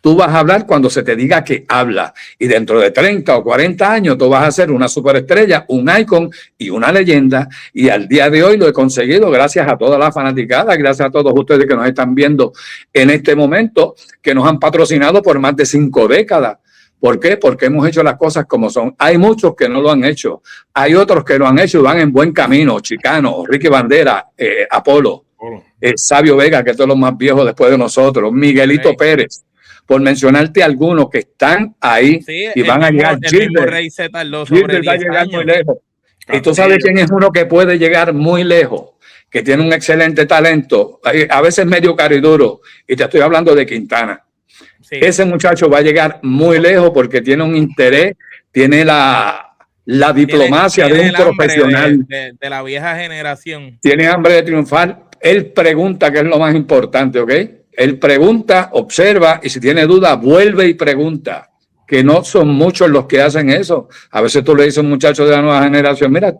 Tú vas a hablar cuando se te diga que habla, y dentro de 30 o 40 años tú vas a ser una superestrella, un icon y una leyenda, y al día de hoy lo he conseguido gracias a toda la fanaticada, gracias a todos ustedes que nos están viendo en este momento, que nos han patrocinado por más de 5 décadas. ¿Por qué? Porque hemos hecho las cosas como son. Hay muchos que no lo han hecho, hay otros que lo han hecho y van en buen camino, Chicano, Ricky Bandera, Apolo, Sabio Vega, que es de los más viejos después de nosotros, Miguelito Pérez, por mencionarte algunos que están ahí y van a llegar. Gilbert va a llegar muy lejos. Y tú sabes quién es uno que puede llegar muy lejos, que tiene un excelente talento, a veces medio cariduro, y te estoy hablando de Quintana. Sí. Ese muchacho va a llegar muy lejos porque tiene un interés, tiene la diplomacia de un profesional. De la vieja generación. Tiene hambre de triunfar. Él pregunta, que es lo más importante, ¿ok? Él pregunta, observa y si tiene duda, vuelve y pregunta. que no son muchos los que hacen eso. A veces tú le dices a un muchacho de la nueva generación, mira,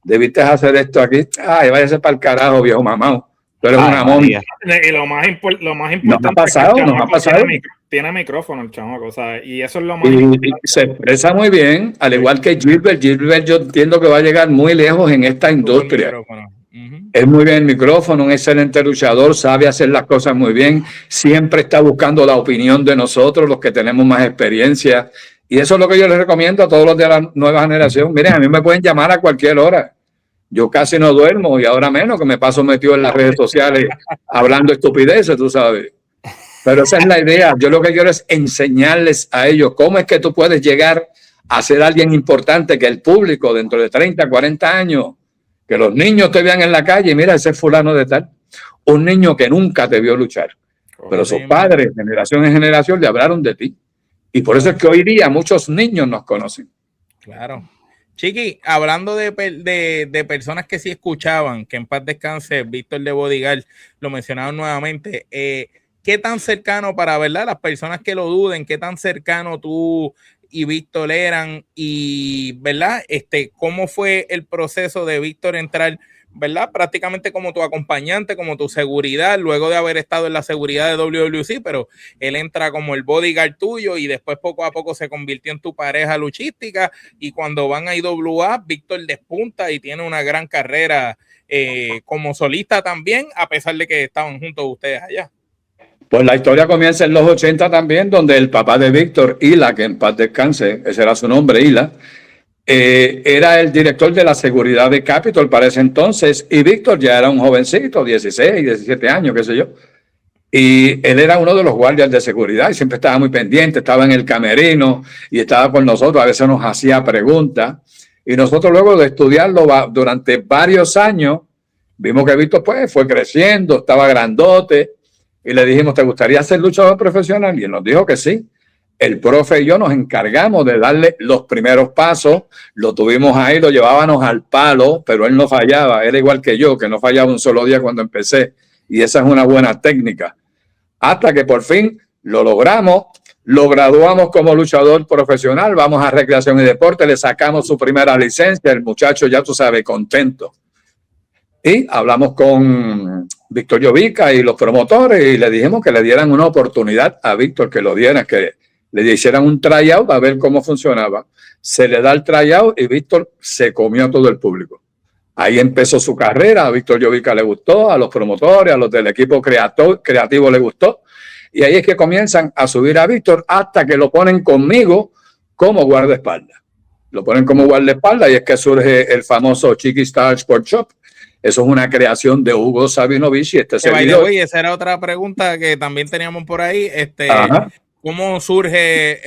debiste hacer esto aquí. Ay, váyase para el carajo, viejo mamá. Tú eres una momia. Y lo más importante nos ha pasado, es que el nos ha pasado. Tiene micrófono el chamaco, o sea, y eso es lo más Y importante. se expresa muy bien, al igual que Gilbert. Gilbert yo entiendo que va a llegar muy lejos en esta industria. Es muy bien el micrófono, un excelente luchador, sabe hacer las cosas muy bien, siempre está buscando la opinión de nosotros, los que tenemos más experiencia. Y eso es lo que yo les recomiendo a todos los de la nueva generación. Miren, a mí me pueden llamar a cualquier hora. Yo casi no duermo y ahora menos, que me paso metido en las redes sociales hablando estupideces, tú sabes. Pero esa es la idea. Yo lo que quiero es enseñarles a ellos cómo es que tú puedes llegar a ser alguien importante, que el público dentro de 30, 40 años, que los niños te vean en la calle y mira, ese es fulano de tal. Un niño que nunca te vio luchar. Pero sus padres, generación en generación, le hablaron de ti. Y por eso es que hoy día muchos niños nos conocen. Claro. Chiqui, hablando de personas que sí escuchaban, que en paz descanse, Víctor de Bodigal, lo mencionaron nuevamente, ¿qué tan cercano para, verdad, las personas que lo duden, qué tan cercano tú y Víctor eran y, verdad, cómo fue el proceso de Víctor entrar, verdad, prácticamente como tu acompañante, como tu seguridad, luego de haber estado en la seguridad de WWC, pero él entra como el bodyguard tuyo y después poco a poco se convirtió en tu pareja luchística y cuando van a IWA, Víctor despunta y tiene una gran carrera como solista también, a pesar de que estaban juntos ustedes allá. Pues la historia comienza en los 80 también, donde el papá de Víctor, Hila, que en paz descanse, ese era su nombre, Hila, era el director de la seguridad de Capitol para ese entonces, y Víctor ya era un jovencito, 16, 17 años, qué sé yo, y él era uno de los guardias de seguridad y siempre estaba muy pendiente, estaba en el camerino y estaba con nosotros, a veces nos hacía preguntas, y nosotros luego de estudiarlo durante varios años, vimos que Víctor pues fue creciendo, estaba grandote, y le dijimos, ¿te gustaría ser luchador profesional? Y él nos dijo que sí. El profe y yo nos encargamos de darle los primeros pasos, lo tuvimos ahí, lo llevábamos al palo, pero él no fallaba, era igual que yo, que no fallaba un solo día cuando empecé, y esa es una buena técnica. Hasta que por fin lo logramos, lo graduamos como luchador profesional, vamos a Recreación y Deporte, le sacamos su primera licencia, el muchacho ya tú sabes, contento. Y hablamos con Víctor Llovica y los promotores y le dijimos que le dieran una oportunidad a Víctor, que lo dieran, que le hicieran un tryout a ver cómo funcionaba. Se le da el tryout y Víctor se comió a todo el público. Ahí empezó su carrera, a Víctor Llovica le gustó, a los promotores, a los del equipo creativo le gustó. Y ahí es que comienzan a subir a Víctor hasta que lo ponen conmigo como guardaespaldas. Lo ponen como guardaespaldas y es que surge el famoso Chiqui Star Sport Shop. Eso es una creación de Hugo Sabinovich y servidor. Oye, esa era otra pregunta que también teníamos por ahí. ¿Cómo surge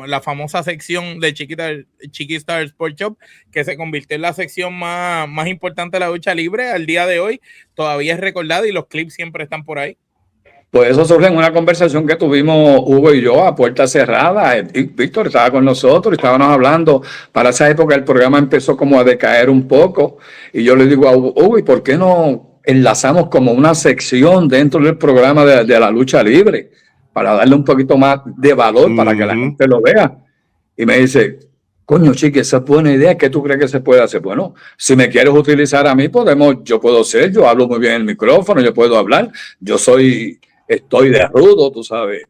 la famosa sección de Chiqui Star Sport Shop, que se convirtió en la sección más importante de la lucha libre al día de hoy? Todavía es recordada y los clips siempre están por ahí. Pues eso surge en una conversación que tuvimos Hugo y yo a puerta cerrada. Víctor estaba con nosotros y estábamos hablando. Para esa época el programa empezó como a decaer un poco y yo le digo a Hugo, ¿y por qué no enlazamos como una sección dentro del programa de la lucha libre para darle un poquito más de valor para que la gente lo vea? Y me dice, coño, Chiqui, esa es buena idea. ¿Qué tú crees que se puede hacer? Bueno, si me quieres utilizar a mí, yo puedo ser, yo hablo muy bien en el micrófono, yo puedo hablar, estoy de rudo, tú sabes,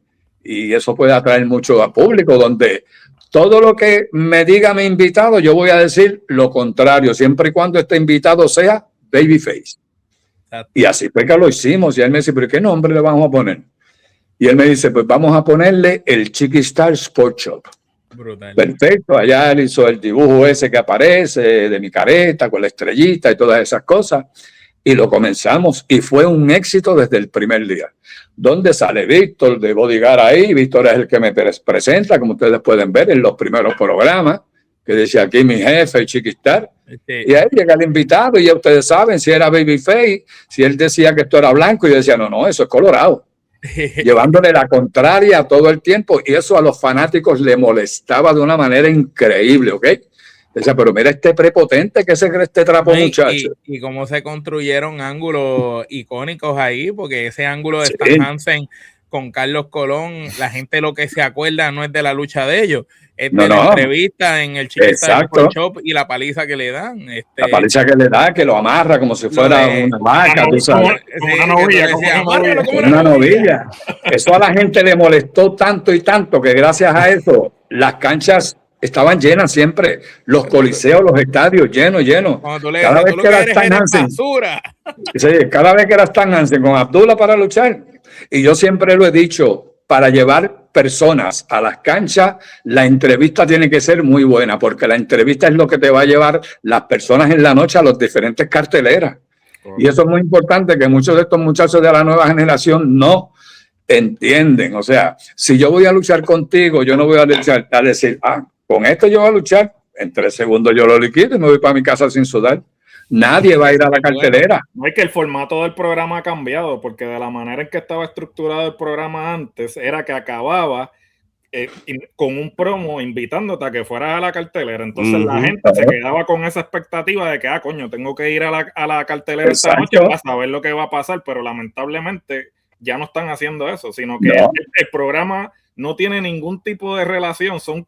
y eso puede atraer mucho a público, donde todo lo que me diga mi invitado, yo voy a decir lo contrario, siempre y cuando este invitado sea babyface. Y así fue que lo hicimos, y él me dice, ¿pero qué nombre le vamos a poner? Y él me dice, pues vamos a ponerle el Chiqui Star Sport Shop. Brutal. Perfecto, allá él hizo el dibujo ese que aparece de mi careta con la estrellita y todas esas cosas. Y lo comenzamos y fue un éxito desde el primer día. Donde sale Víctor de Bodyguard ahí. Víctor es el que me presenta, como ustedes pueden ver en los primeros programas, que decía aquí mi jefe, Chiqui Star. Y ahí llega el invitado y ya ustedes saben si era babyface, si él decía que esto era blanco y yo decía, no, eso es colorado. Llevándole la contraria todo el tiempo y eso a los fanáticos le molestaba de una manera increíble, ¿ok? Decía, pero mira este prepotente que se cree este trapo, muchacho. Y cómo se construyeron ángulos icónicos ahí, porque ese ángulo de Stan Hansen con Carlos Colón, la gente lo que se acuerda no es de la lucha de ellos, es No, de la no. entrevista en el Chiquita Exacto. Shop y la paliza que le dan. La paliza que le da, que lo amarra como si fuera una vaca, tú sabes. Como una novilla, Como una novilla. Eso a la gente le molestó tanto y tanto que gracias a eso las canchas estaban llenas siempre, los coliseos, los estadios llenos. Cuando tú le Cada dices, vez que era Stan Hansen, sí, cada vez que era Stan Hansen con Abdullah para luchar. Y yo siempre lo he dicho, para llevar personas a las canchas, la entrevista tiene que ser muy buena, porque la entrevista es lo que te va a llevar las personas en la noche a las diferentes carteleras. Y eso es muy importante, que muchos de estos muchachos de la nueva generación no entienden. O sea, si yo voy a luchar contigo, yo no voy a luchar a decir, con esto yo voy a luchar, en 3 segundos yo lo liquido y me voy para mi casa sin sudar. Nadie va a ir a la cartelera. No es que el formato del programa ha cambiado, porque de la manera en que estaba estructurado el programa antes, era que acababa con un promo invitándote a que fueras a la cartelera. Entonces la gente se quedaba con esa expectativa de que, coño, tengo que ir a la cartelera esta noche para saber lo que va a pasar, pero lamentablemente ya no están haciendo eso, sino que el programa no tiene ningún tipo de relación, son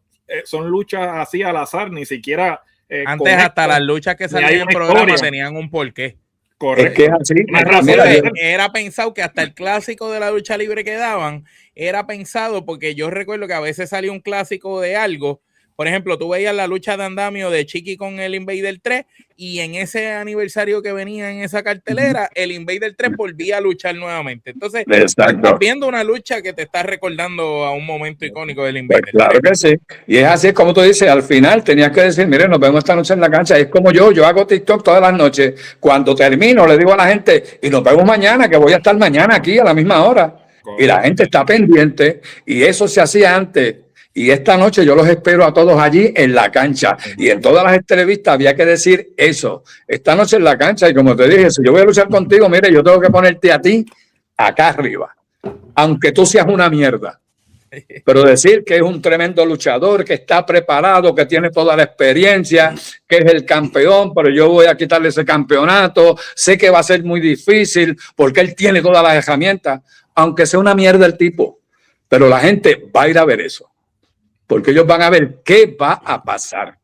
luchas así al azar, ni siquiera... Antes hasta las luchas que salían en el programa tenían un porqué. Correcto. Es que es así. Era pensado que hasta el clásico de la lucha libre que daban era pensado, porque yo recuerdo que a veces salía un clásico de algo. Por ejemplo, tú veías la lucha de andamio de Chiqui con el Invader 3 y en ese aniversario que venía en esa cartelera, el Invader 3 volvía a luchar nuevamente. Entonces, estás viendo una lucha que te está recordando a un momento icónico del Invader 3. Claro que sí. Y es así como tú dices, al final tenías que decir, mire, nos vemos esta noche en la cancha. Es como yo hago TikTok todas las noches. Cuando termino, le digo a la gente, y nos vemos mañana, que voy a estar mañana aquí a la misma hora. Y la gente está pendiente. Y eso se hacía antes. Y esta noche yo los espero a todos allí en la cancha. Y en todas las entrevistas había que decir eso. Esta noche en la cancha. Y como te dije, si yo voy a luchar contigo, mire, yo tengo que ponerte a ti acá arriba. Aunque tú seas una mierda. Pero decir que es un tremendo luchador, que está preparado, que tiene toda la experiencia, que es el campeón, pero yo voy a quitarle ese campeonato. Sé que va a ser muy difícil porque él tiene todas las herramientas. Aunque sea una mierda el tipo. Pero la gente va a ir a ver eso. Porque ellos van a ver qué va a pasar.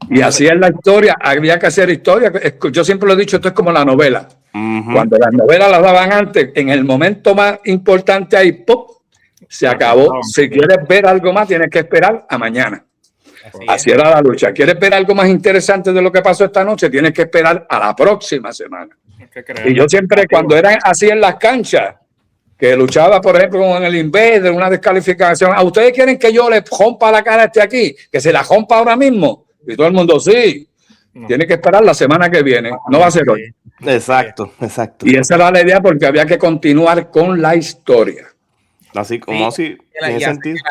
Y así es la historia. Había que hacer historia. Yo siempre lo he dicho, esto es como la novela. Cuando las novelas las daban antes, en el momento más importante ahí, ¡pop!, se acabó. Si quieres ver algo más, tienes que esperar a mañana. Así era la lucha. ¿Quieres ver algo más interesante de lo que pasó esta noche? Tienes que esperar a la próxima semana. Y yo siempre, cuando eran así en las canchas, que luchaba, por ejemplo, con el Invader, una descalificación. ¿A ustedes quieren que yo le rompa la cara a este aquí? ¿Que se la rompa ahora mismo? Y todo el mundo, sí. Tiene que esperar la semana que viene. No va a ser hoy. Exacto. Y esa era la idea, porque había que continuar con la historia. Así como si la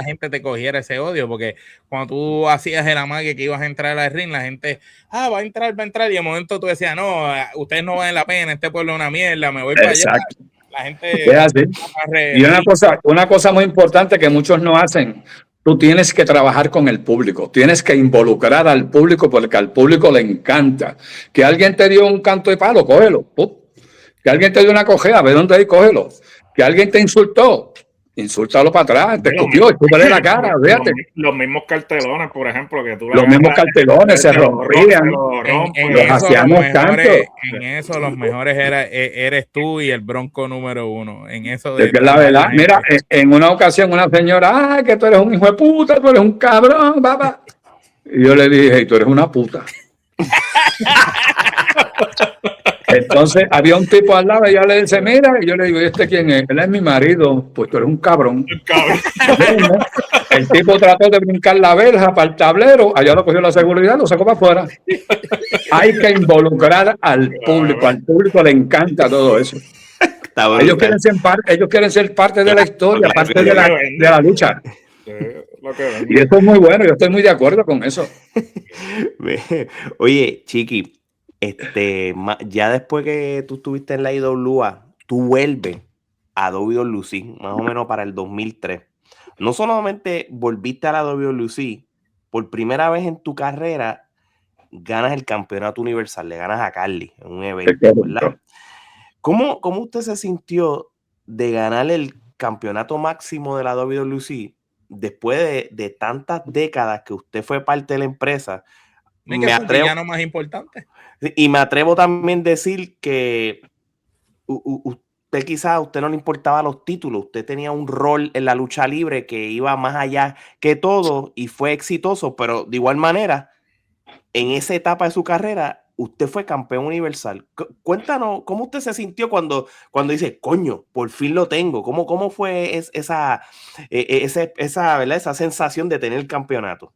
gente te cogiera ese odio, porque cuando tú hacías el amague que ibas a entrar al ring, la gente, va a entrar, y de momento tú decías, no, ustedes no valen la pena, este pueblo es una mierda, me voy para allá. La gente es así. Y una cosa muy importante que muchos no hacen, tú tienes que trabajar con el público, tienes que involucrar al público, porque al público le encanta. Que alguien te dio un canto de palo, cógelo. Que alguien te dio una cojea, ve dónde hay, cógelo. Que alguien te insultó, insúltalo para atrás, te escupió, escúpele la cara, fíjate. Los mismos cartelones, por ejemplo, que tú los mismos cartelones se rompían, los hacíamos tanto. En eso los mejores eres tú y el Bronco número 1. En eso de la verdad, mira, en una ocasión una señora, que tú eres un hijo de puta, tú eres un cabrón, papá. Y yo le dije, hey, tú eres una puta. Entonces había un tipo al lado y yo le dice, mira, y yo le digo, ¿y este quién es? Él es mi marido. Pues tú eres un cabrón. El tipo trató de brincar la verja para el tablero, allá lo cogió la seguridad, lo sacó para afuera. Hay que involucrar al público le encanta todo eso. Ellos quieren ser parte de la historia, parte de la lucha. Y eso es muy bueno, yo estoy muy de acuerdo con eso. Oye, Chiqui, ya después que tú estuviste en la IWA, tú vuelves a WWC, más o menos para el 2003. No solamente volviste a la WWC, por primera vez en tu carrera ganas el campeonato universal, le ganas a Carly en un evento, ¿verdad? ¿Cómo usted se sintió de ganar el campeonato máximo de la WWE, después de tantas décadas que usted fue parte de la empresa, me atrevo, el más importante. Y me atrevo también a decir que usted quizás a usted no le importaba los títulos, usted tenía un rol en la lucha libre que iba más allá que todo y fue exitoso, pero de igual manera, en esa etapa de su carrera, usted fue campeón universal. Cuéntanos, ¿cómo usted se sintió cuando dice, coño, por fin lo tengo? ¿Cómo fue esa ¿verdad? Esa sensación de tener el campeonato?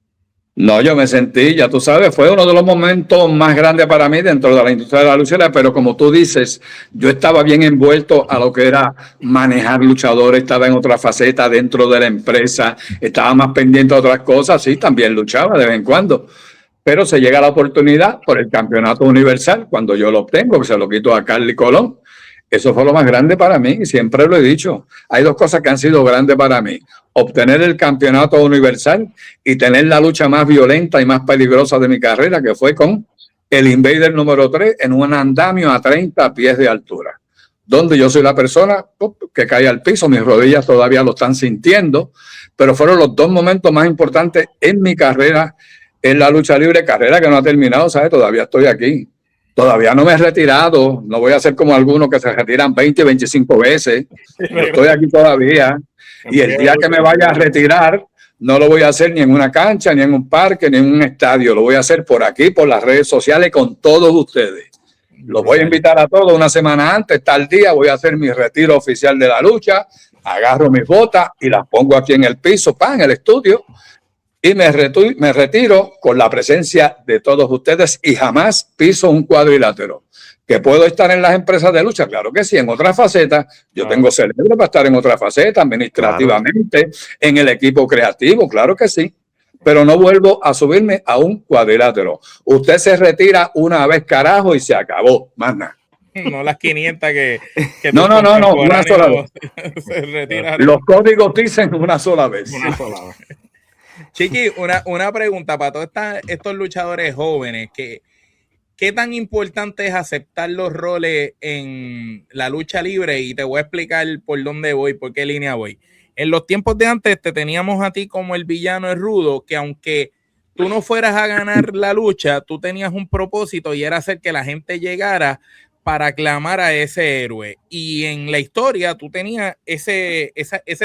No, yo me sentí, ya tú sabes, fue uno de los momentos más grandes para mí dentro de la industria de la lucha, pero como tú dices, yo estaba bien envuelto a lo que era manejar luchadores, estaba en otra faceta dentro de la empresa, estaba más pendiente de otras cosas, sí, también luchaba de vez en cuando. Pero se llega la oportunidad por el campeonato universal, cuando yo lo obtengo, que se lo quito a Carly Colón. Eso fue lo más grande para mí, y siempre lo he dicho. Hay dos cosas que han sido grandes para mí. Obtener el campeonato universal y tener la lucha más violenta y más peligrosa de mi carrera, que fue con el Invader número 3 en un andamio a 30 pies de altura, donde yo soy la persona que cae al piso, mis rodillas todavía lo están sintiendo, pero fueron los dos momentos más importantes en mi carrera en la lucha libre, carrera que no ha terminado, ¿sabes? Todavía estoy aquí. Todavía no me he retirado, no voy a ser como algunos que se retiran 20, 25 veces. Yo estoy aquí todavía. Y el día que me vaya a retirar, no lo voy a hacer ni en una cancha, ni en un parque, ni en un estadio. Lo voy a hacer por aquí, por las redes sociales, con todos ustedes. Los voy a invitar a todos una semana antes, tal día, voy a hacer mi retiro oficial de la lucha, agarro mis botas y las pongo aquí en el piso, en el estudio. Y me retiro con la presencia de todos ustedes y jamás piso un cuadrilátero. ¿Que puedo estar en las empresas de lucha? Claro que sí, en otras facetas. Yo tengo cerebro para estar en otra faceta, administrativamente, en el equipo creativo, claro que sí. Pero no vuelvo a subirme a un cuadrilátero. Usted se retira una vez, carajo, y se acabó. Más nada. No las 500 que no, una sola vez. Se retira. Los códigos dicen una sola vez. Una sola vez. Chiqui, una pregunta para todos estos luchadores jóvenes, ¿qué tan importante es aceptar los roles en la lucha libre? Y te voy a explicar por dónde voy, por qué línea voy. En los tiempos de antes te teníamos a ti como el villano el rudo, que aunque tú no fueras a ganar la lucha, tú tenías un propósito y era hacer que la gente llegara para aclamar a ese héroe. Y en la historia tú tenías ese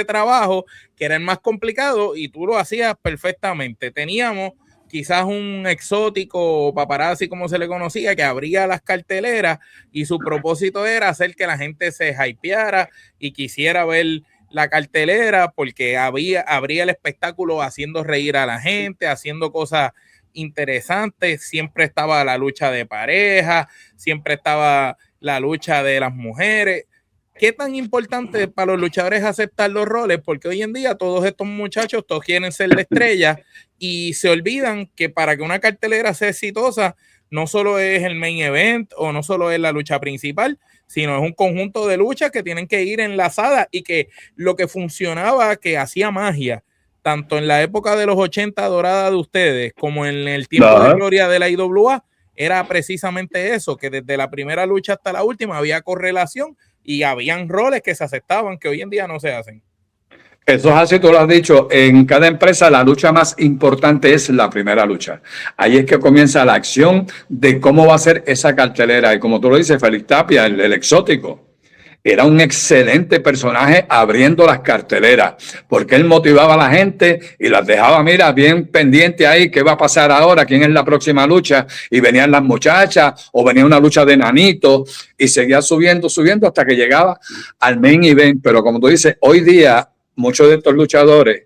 trabajo que era el más complicado y tú lo hacías perfectamente. Teníamos quizás un exótico paparazzi, como se le conocía, que abría las carteleras y su propósito era hacer que la gente se hypeara y quisiera ver la cartelera porque abría el espectáculo haciendo reír a la gente, haciendo cosas interesantes. Siempre estaba la lucha de pareja, siempre estaba la lucha de las mujeres. ¿Qué tan importante para los luchadores aceptar los roles? Porque hoy en día todos estos muchachos, todos quieren ser la estrella y se olvidan que para que una cartelera sea exitosa, no solo es el main event o no solo es la lucha principal, sino es un conjunto de luchas que tienen que ir enlazadas y que lo que funcionaba, que hacía magia, tanto en la época de los 80 dorada de ustedes como en el tiempo de gloria de la IWA, era precisamente eso, que desde la primera lucha hasta la última había correlación y habían roles que se aceptaban que hoy en día no se hacen. Eso es así, tú lo has dicho. En cada empresa la lucha más importante es la primera lucha. Ahí es que comienza la acción de cómo va a ser esa cartelera. Y como tú lo dices, Félix Tapia, el exótico, era un excelente personaje abriendo las carteleras, porque él motivaba a la gente y las dejaba, mira, bien pendiente ahí, qué va a pasar ahora, quién es la próxima lucha, y venían las muchachas, o venía una lucha de nanito, y seguía subiendo hasta que llegaba al main event. Pero como tú dices, hoy día, muchos de estos luchadores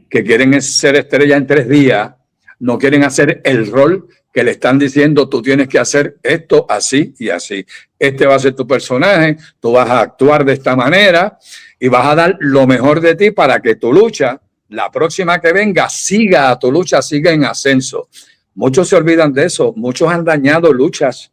que quieren ser estrella en 3 días, no quieren hacer el rol que le están diciendo, tú tienes que hacer esto así y así. Este va a ser tu personaje, tú vas a actuar de esta manera y vas a dar lo mejor de ti para que tu lucha, la próxima que venga, siga en ascenso. Muchos se olvidan de eso, muchos han dañado luchas.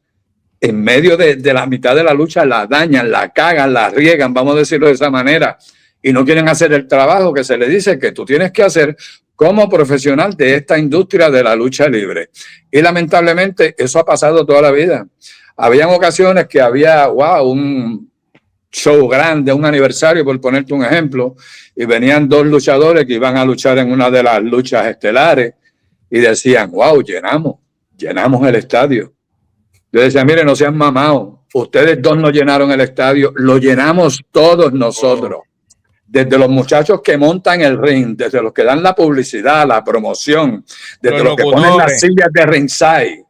En medio de la mitad de la lucha la dañan, la cagan, la riegan, vamos a decirlo de esa manera, y no quieren hacer el trabajo que se les dice que tú tienes que hacer como profesional de esta industria de la lucha libre. Y lamentablemente eso ha pasado toda la vida. Habían ocasiones que había, un show grande, un aniversario, por ponerte un ejemplo, y venían 2 luchadores que iban a luchar en una de las luchas estelares y decían, wow, llenamos el estadio. Yo decía, mire, no sean mamados, ustedes 2 no llenaron el estadio, lo llenamos todos nosotros. Desde los muchachos que montan el ring, desde los que dan la publicidad, la promoción, desde los que ponen las sillas de ringside.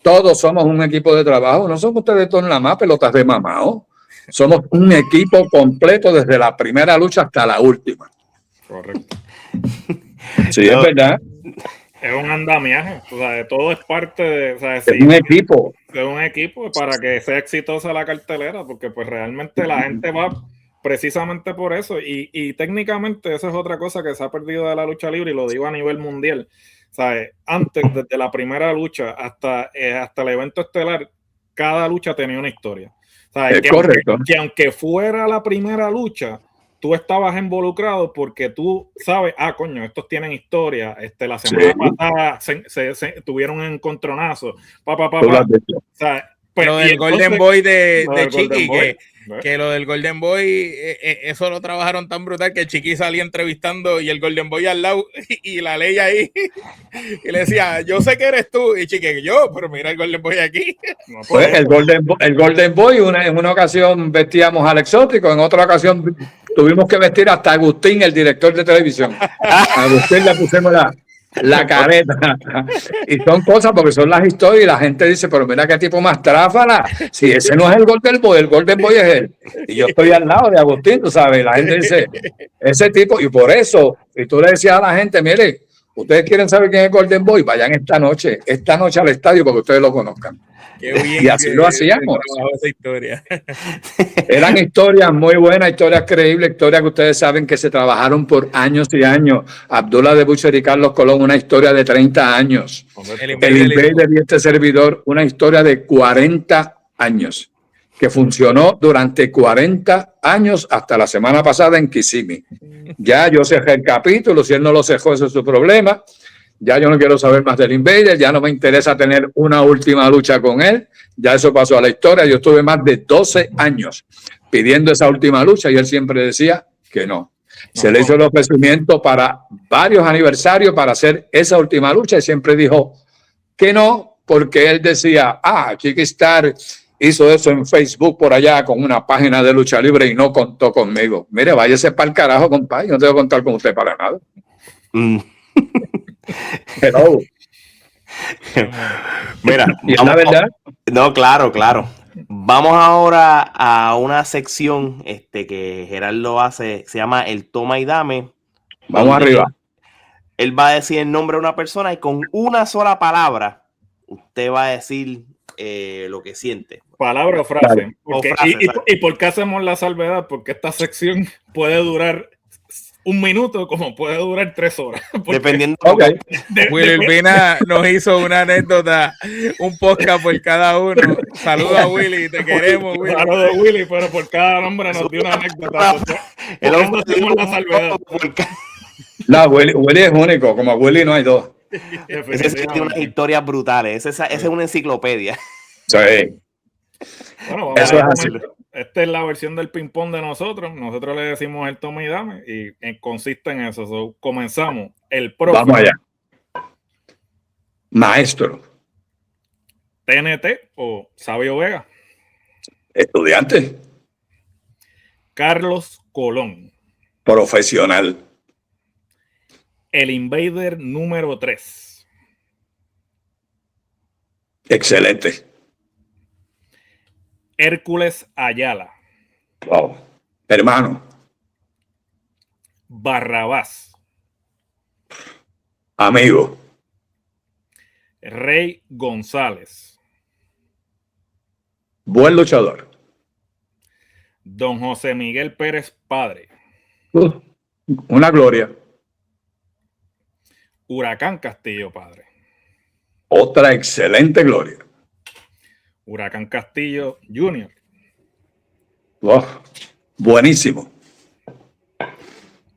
Todos somos un equipo de trabajo. No somos ustedes todos nada más pelotas de mamao. Somos un equipo completo desde la primera lucha hasta la última. Correcto. Sí, es verdad. Es un andamiaje. O sea, todo es parte de... O sea, Es un equipo. De un equipo para que sea exitosa la cartelera, porque pues realmente la gente va precisamente por eso. Y técnicamente esa es otra cosa que se ha perdido de la lucha libre, y lo digo a nivel mundial. ¿Sabes? Antes, desde la primera lucha hasta el evento estelar, cada lucha tenía una historia. ¿Sabes? Es correcto. Aunque fuera la primera lucha, tú estabas involucrado porque tú sabes, coño, estos tienen historia. La semana pasada se tuvieron un encontronazo. ¿Sabes? Pues, lo del Golden Boy de Chiqui, que lo del Golden Boy, eso lo trabajaron tan brutal que Chiqui salía entrevistando y el Golden Boy al lado y la ley ahí y le decía, yo sé que eres tú, y Chiqui, yo, pero mira el Golden Boy aquí. Pues el Golden Boy en una ocasión vestíamos al exótico, en otra ocasión tuvimos que vestir hasta Agustín, el director de televisión. A Agustín le pusimos la careta. Y son cosas porque son las historias y la gente dice, pero mira qué tipo más tráfala. Si ese no es el Golden Boy es él. Y yo estoy al lado de Agustín, tú sabes. La gente dice, ese tipo, y por eso, y tú le decías a la gente, mire, ustedes quieren saber quién es Golden Boy, vayan esta noche al estadio porque ustedes lo conozcan. Bien, y así lo hacíamos. Esa historia. Eran historias muy buenas, historias creíbles, historias que ustedes saben que se trabajaron por años y años. Abdullah de Butcher y Carlos Colón, una historia de 30 años. El Invader y este servidor, una historia de 40 años, que funcionó durante 40 años hasta la semana pasada en Kissimmee. Ya yo cerré el capítulo, si él no lo cerró, ese es su problema. Ya yo no quiero saber más del Invader, ya no me interesa tener una última lucha con él, ya eso pasó a la historia. Yo estuve más de 12 años pidiendo esa última lucha y él siempre decía que no. Se le hizo el ofrecimiento para varios aniversarios para hacer esa última lucha y siempre dijo que no, porque él decía, Chiqui Star hizo eso en Facebook por allá con una página de lucha libre y no contó conmigo. Mire, váyase para el carajo, compadre, no tengo que contar con usted para nada. Hello. Mira, ¿y es la verdad? No, claro. Vamos ahora a una sección que Gerardo hace, se llama el toma y dame. Vamos arriba. Él va a decir el nombre de una persona y con una sola palabra usted va a decir lo que siente. Palabra o frase. Vale. ¿Y por qué hacemos la salvedad? Porque esta sección puede durar 1 minuto como puede durar 3 horas. Dependiendo. Okay. Willy Urbina nos hizo una anécdota, un podcast por cada uno. Saludos a Willy, te queremos, Willy. Saludos a Willy, pero por cada nombre nos dio una anécdota. El hombre hacemos la salvedad. No, Willy es único, como Willy no hay dos. Ese tiene unas historias brutales, esa es una enciclopedia. Sí. Bueno, eso es así. Esta es la versión del ping-pong de nosotros. Nosotros le decimos el toma y dame y consiste en eso. Comenzamos. El profe. Vamos allá. Maestro. TNT o Sabio Vega. Estudiante. Carlos Colón. Profesional. El Invader número 3. Excelente. Hércules Ayala. Wow. Hermano. Barrabás. Amigo. Rey González. Buen luchador. Don José Miguel Pérez Padre. Una gloria. Huracán Castillo Padre. Otra excelente gloria. Huracán Castillo Jr. Wow. Buenísimo.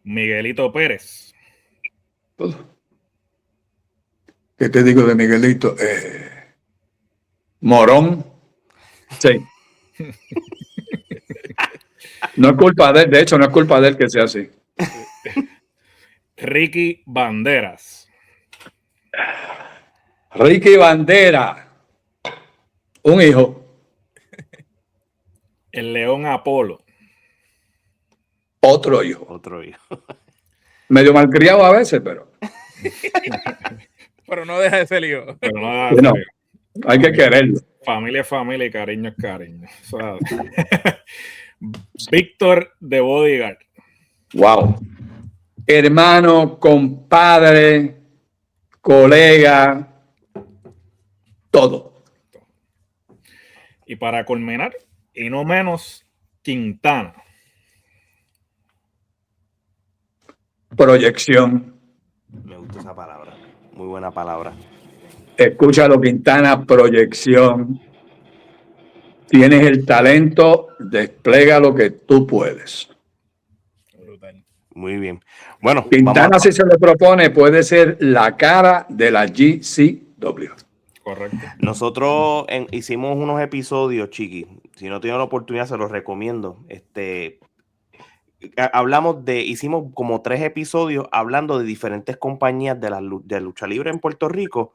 Miguelito Pérez. ¿Qué te digo de Miguelito? Morón. Sí. No es culpa de él, de hecho, no es culpa de él que sea así. Ricky Banderas. Ricky Bandera, un hijo. El León Apolo. Otro hijo. Otro hijo. Medio malcriado a veces, pero Pero no deja de ser lío. Pero no, no, hay que quererlo. familia es familia y cariño es cariño. Eso es. Víctor de Bodyguard. Wow. Hermano, compadre, colega, todo. Y para culminar, y no menos, Quintana. Proyección. Me gusta esa palabra. Muy buena palabra. Escúchalo, Quintana, proyección. Tienes el talento, despliega lo que tú puedes. Brutal. Muy bien. Bueno, Quintana, si se le propone, puede ser la cara de la GCW. Correcto. Nosotros hicimos unos episodios, Chiqui. Si no tienen la oportunidad, se los recomiendo. Hicimos como 3 episodios hablando de diferentes compañías de lucha libre en Puerto Rico.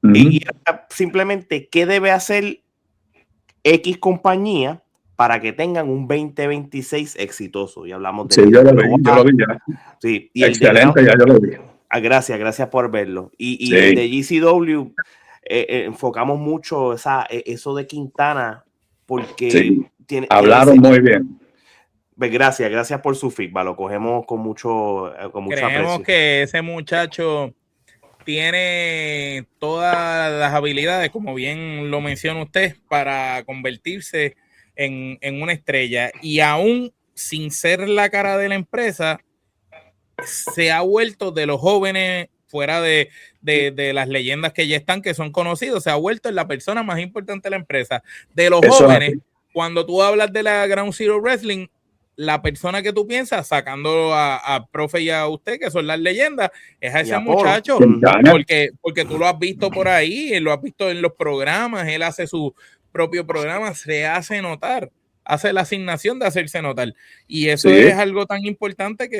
Y simplemente qué debe hacer X compañía para que tengan un 2026 exitoso. Y hablamos de... Sí, yo lo vi ya. Sí, y excelente, ya yo lo vi. Gracias por verlo. Y Sí. el de GCW enfocamos mucho eso de Quintana porque Sí. tiene Hablaron muy bien. Gracias por su feedback, lo cogemos con mucho Creemos aprecio. que ese muchacho tiene todas las habilidades, como bien lo menciona usted, para convertirse en una estrella, y aún sin ser la cara de la empresa, se ha vuelto de los jóvenes, fuera de las leyendas que ya están, que son conocidos, se ha vuelto en la persona más importante de la empresa. De los jóvenes, cuando tú hablas de la Ground Zero Wrestling, la persona que tú piensas, sacando a Profe y a usted, que son las leyendas, es a ese muchacho, porque tú lo has visto por ahí, lo has visto en los programas, él hace su propio programa, se hace notar, hace la asignación de hacerse notar, y eso es algo tan importante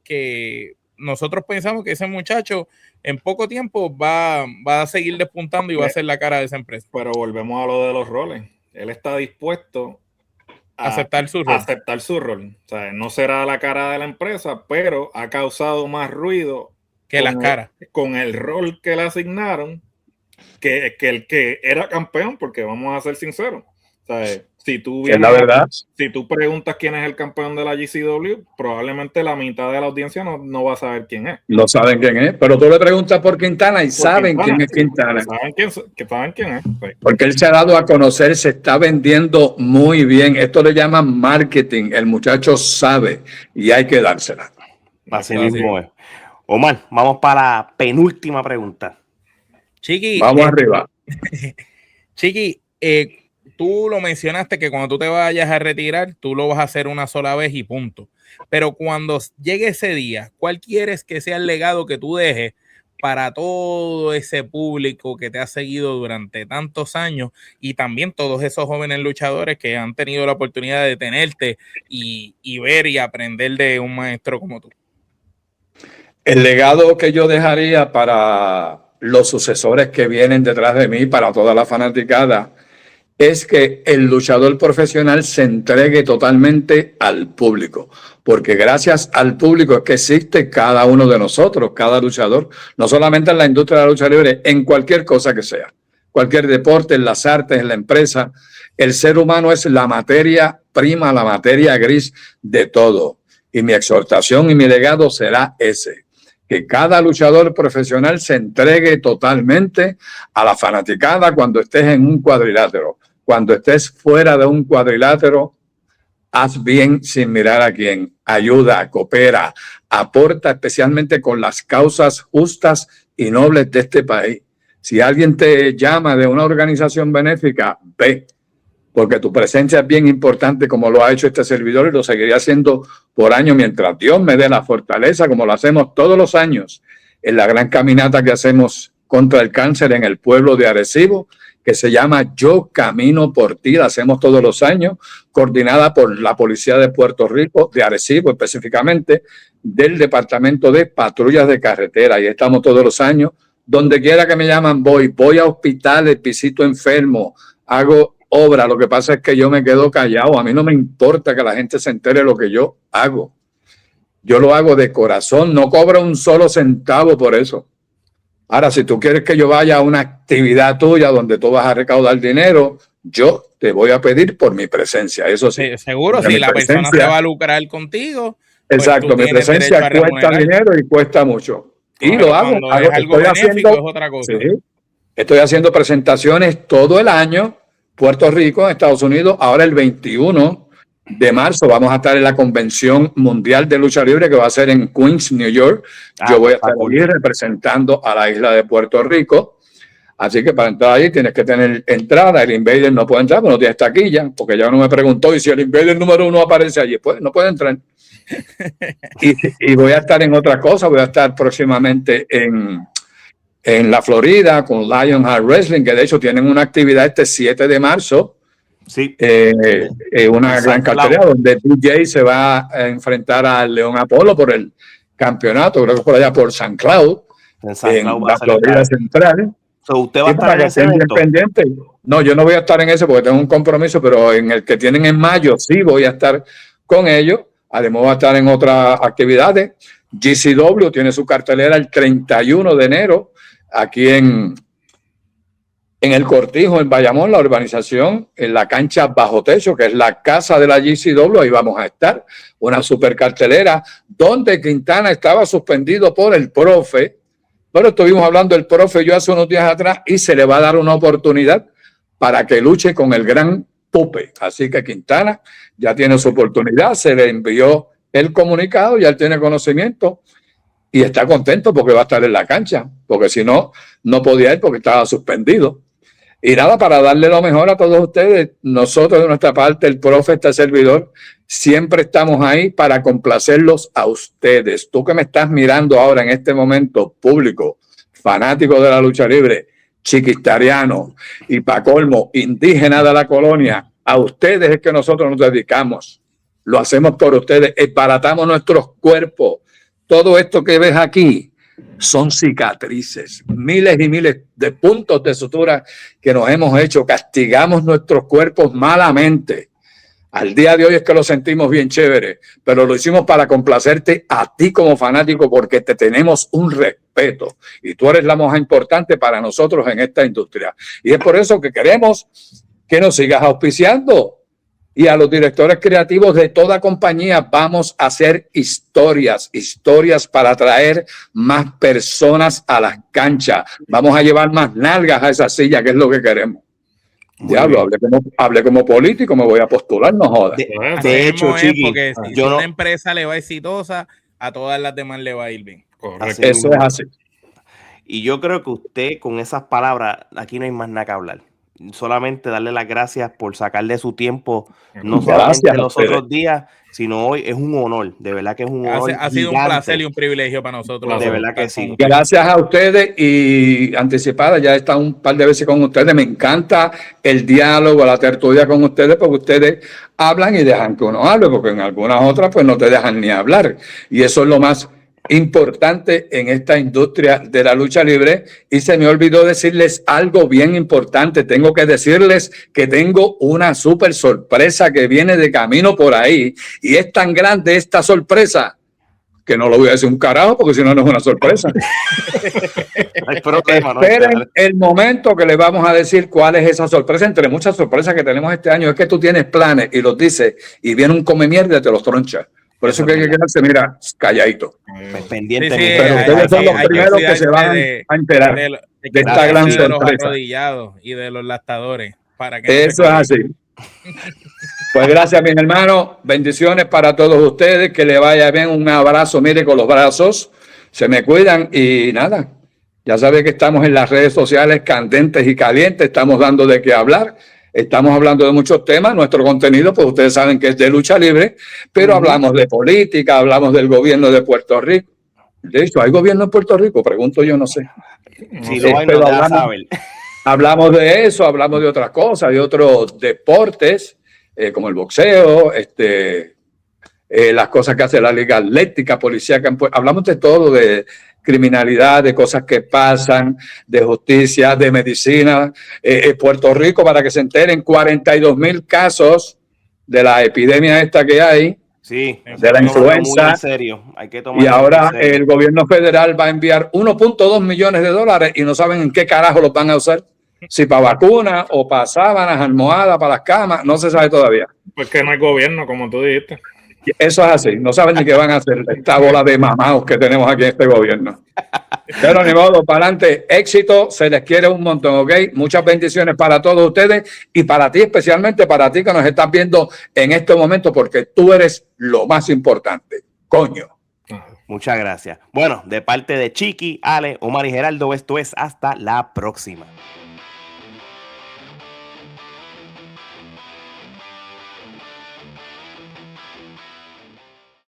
que nosotros pensamos que ese muchacho en poco tiempo va a seguir despuntando y va a ser la cara de esa empresa. Pero volvemos a lo de los roles. Él está dispuesto a aceptar su rol. O sea, no será la cara de la empresa, pero ha causado más ruido que las caras. Con el rol que le asignaron que el que era campeón, porque vamos a ser sinceros. O sea, si tú preguntas quién es el campeón de la GCW, probablemente la mitad de la audiencia no va a saber quién es. No saben quién es, pero tú le preguntas por Quintana y saben quién es Quintana. Saben quién es. Sí. Porque él se ha dado a conocer, se está vendiendo muy bien. Esto le llaman marketing. El muchacho sabe y hay que dársela. Así mismo es. Omar, vamos para la penúltima pregunta. Chiqui, vamos arriba. Chiqui, tú lo mencionaste que cuando tú te vayas a retirar, tú lo vas a hacer una sola vez y punto. Pero cuando llegue ese día, ¿cuál quieres que sea el legado que tú dejes para todo ese público que te ha seguido durante tantos años y también todos esos jóvenes luchadores que han tenido la oportunidad de tenerte y ver y aprender de un maestro como tú? El legado que yo dejaría para los sucesores que vienen detrás de mí, para toda la fanaticada, es que el luchador profesional se entregue totalmente al público, porque gracias al público es que existe cada uno de nosotros, cada luchador, no solamente en la industria de la lucha libre, en cualquier cosa que sea, cualquier deporte, en las artes, en la empresa. El ser humano es la materia prima, la materia gris de todo. Y mi exhortación y mi legado será ese, que cada luchador profesional se entregue totalmente a la fanaticada cuando estés en un cuadrilátero. Cuando estés fuera de un cuadrilátero, haz bien sin mirar a quién. Ayuda, coopera, aporta especialmente con las causas justas y nobles de este país. Si alguien te llama de una organización benéfica, ve, porque tu presencia es bien importante, como lo ha hecho este servidor y lo seguiré haciendo por años mientras Dios me dé la fortaleza, como lo hacemos todos los años en la gran caminata que hacemos contra el cáncer en el pueblo de Arecibo que se llama Yo Camino por Ti, la hacemos todos los años, coordinada por la Policía de Puerto Rico, de Arecibo específicamente, del Departamento de Patrullas de Carretera. Y estamos todos los años. Donde quiera que me llaman, voy a hospitales, visito enfermos, hago obra. Lo que pasa es que yo me quedo callado. A mí no me importa que la gente se entere de lo que yo hago. Yo lo hago de corazón, no cobro un solo centavo por eso. Ahora, si tú quieres que yo vaya a una actividad tuya donde tú vas a recaudar dinero, yo te voy a pedir por mi presencia. Eso sí. Seguro, si la persona se va a lucrar contigo. Exacto, pues mi presencia cuesta dinero y cuesta mucho. Y lo hago. Estoy haciendo, es otra cosa. Sí, estoy haciendo presentaciones todo el año, Puerto Rico, Estados Unidos. Ahora el 21 de marzo vamos a estar en la Convención Mundial de Lucha Libre que va a ser en Queens, New York. Yo voy a estar allí representando a la isla de Puerto Rico. Así que para entrar ahí tienes que tener entrada. El Invader no puede entrar, pero no tiene taquilla, porque ya uno me preguntó, y si el Invader número 1 aparece allí, pues no puede entrar. y voy a estar en otra cosa, voy a estar próximamente en la Florida con Lionheart Wrestling, que de hecho tienen una actividad este 7 de marzo. Sí. Una gran cartelera donde DJ se va a enfrentar al León Apolo por el campeonato, creo que por allá por San Cloud, en la Florida Central. ¿Usted va a estar en ese evento? Pendiente. No, yo no voy a estar en ese porque tengo un compromiso, pero en el que tienen en mayo sí voy a estar con ellos. Además, va a estar en otras actividades. GCW tiene su cartelera el 31 de enero aquí en el Cortijo, en Bayamón, la urbanización, en la cancha Bajo Techo, que es la casa de la GCW. Ahí vamos a estar. Una super cartelera donde Quintana estaba suspendido por el profe. Pero estuvimos hablando del profe yo hace unos días atrás y se le va a dar una oportunidad para que luche con el gran Pupe. Así que Quintana ya tiene su oportunidad, se le envió el comunicado, ya él tiene conocimiento y está contento porque va a estar en la cancha, porque si no, no podía ir porque estaba suspendido. Y nada, para darle lo mejor a todos ustedes, nosotros de nuestra parte, el profe, este servidor, siempre estamos ahí para complacerlos a ustedes. Tú que me estás mirando ahora en este momento, público, fanático de la lucha libre, chiquistariano y pa' colmo, indígena de la colonia, a ustedes es que nosotros nos dedicamos. Lo hacemos por ustedes, esbaratamos nuestros cuerpos. Todo esto que ves aquí son cicatrices, miles y miles de puntos de sutura que nos hemos hecho. Castigamos nuestros cuerpos malamente. Al día de hoy es que lo sentimos bien chévere, pero lo hicimos para complacerte a ti como fanático porque te tenemos un respeto y tú eres la más importante para nosotros en esta industria. Y es por eso que queremos que nos sigas auspiciando. Y a los directores creativos de toda compañía vamos a hacer historias para atraer más personas a las canchas. Vamos a llevar más nalgas a esa silla, que es lo que queremos. Diablo, hablé como político, me voy a postular, no jodas. De hecho, Chiqui, porque si una empresa le va exitosa, a todas las demás le va a ir bien. Correcto. Eso es así. Y yo creo que usted, con esas palabras, aquí no hay más nada que hablar. Solamente darle las gracias por sacarle su tiempo, no solamente los otros días, sino hoy. Es un honor, de verdad que es un honor. Ha sido un placer y un privilegio para nosotros. De verdad que sí. Gracias a ustedes y anticipada, ya he estado un par de veces con ustedes. Me encanta el diálogo, la tertulia con ustedes, porque ustedes hablan y dejan que uno hable, porque en algunas otras pues no te dejan ni hablar. Y eso es lo más importante en esta industria de la lucha libre. Y se me olvidó decirles algo bien importante. Tengo que decirles que tengo una súper sorpresa que viene de camino por ahí, y es tan grande esta sorpresa que no lo voy a decir un carajo porque si no, no es una sorpresa. Esperen el momento que les vamos a decir cuál es esa sorpresa. Entre muchas sorpresas que tenemos este año es que tú tienes planes y los dices y viene un come mierda y te los troncha. Por eso que hay que quedarse, mira, calladito. Pendiente. Pero ustedes son los primeros que se van a enterar de esta gran sorpresa. De los arrodillados y de los lactadores. Para que eso es así. Pues gracias, mis hermanos. Bendiciones para todos ustedes. Que le vaya bien. Un abrazo, mire, con los brazos. Se me cuidan y nada. Ya saben que estamos en las redes sociales candentes y calientes. Estamos dando de qué hablar. Estamos hablando de muchos temas. Nuestro contenido, pues ustedes saben que es de lucha libre, pero hablamos de política, hablamos del gobierno de Puerto Rico. De hecho, ¿hay gobierno en Puerto Rico? Pregunto yo, no sé. Si no hay, no Hablamos de eso, hablamos de otras cosas, de otros deportes, como el boxeo, las cosas que hace la Liga Atlética, policíaca. Hablamos de todo, de criminalidad, de cosas que pasan, de justicia, de medicina. Puerto Rico, para que se enteren, 42,000 casos de la epidemia esta que hay. Sí, de la influenza. Muy en serio. Hay que Y ahora el gobierno federal va a enviar 1.2 millones de dólares y no saben en qué carajo los van a usar. Si para vacunas o para sábanas, almohadas, para las camas, no se sabe todavía. Pues que no hay gobierno, como tú dijiste. Eso es así, no saben ni qué van a hacer esta bola de mamaos que tenemos aquí en este gobierno. Pero ni modo, para adelante, éxito, se les quiere un montón, ¿ok? Muchas bendiciones para todos ustedes y para ti, especialmente para ti que nos estás viendo en este momento, porque tú eres lo más importante, coño. Muchas gracias. Bueno, de parte de Chiqui, Ale, Omar y Geraldo, esto es hasta la próxima.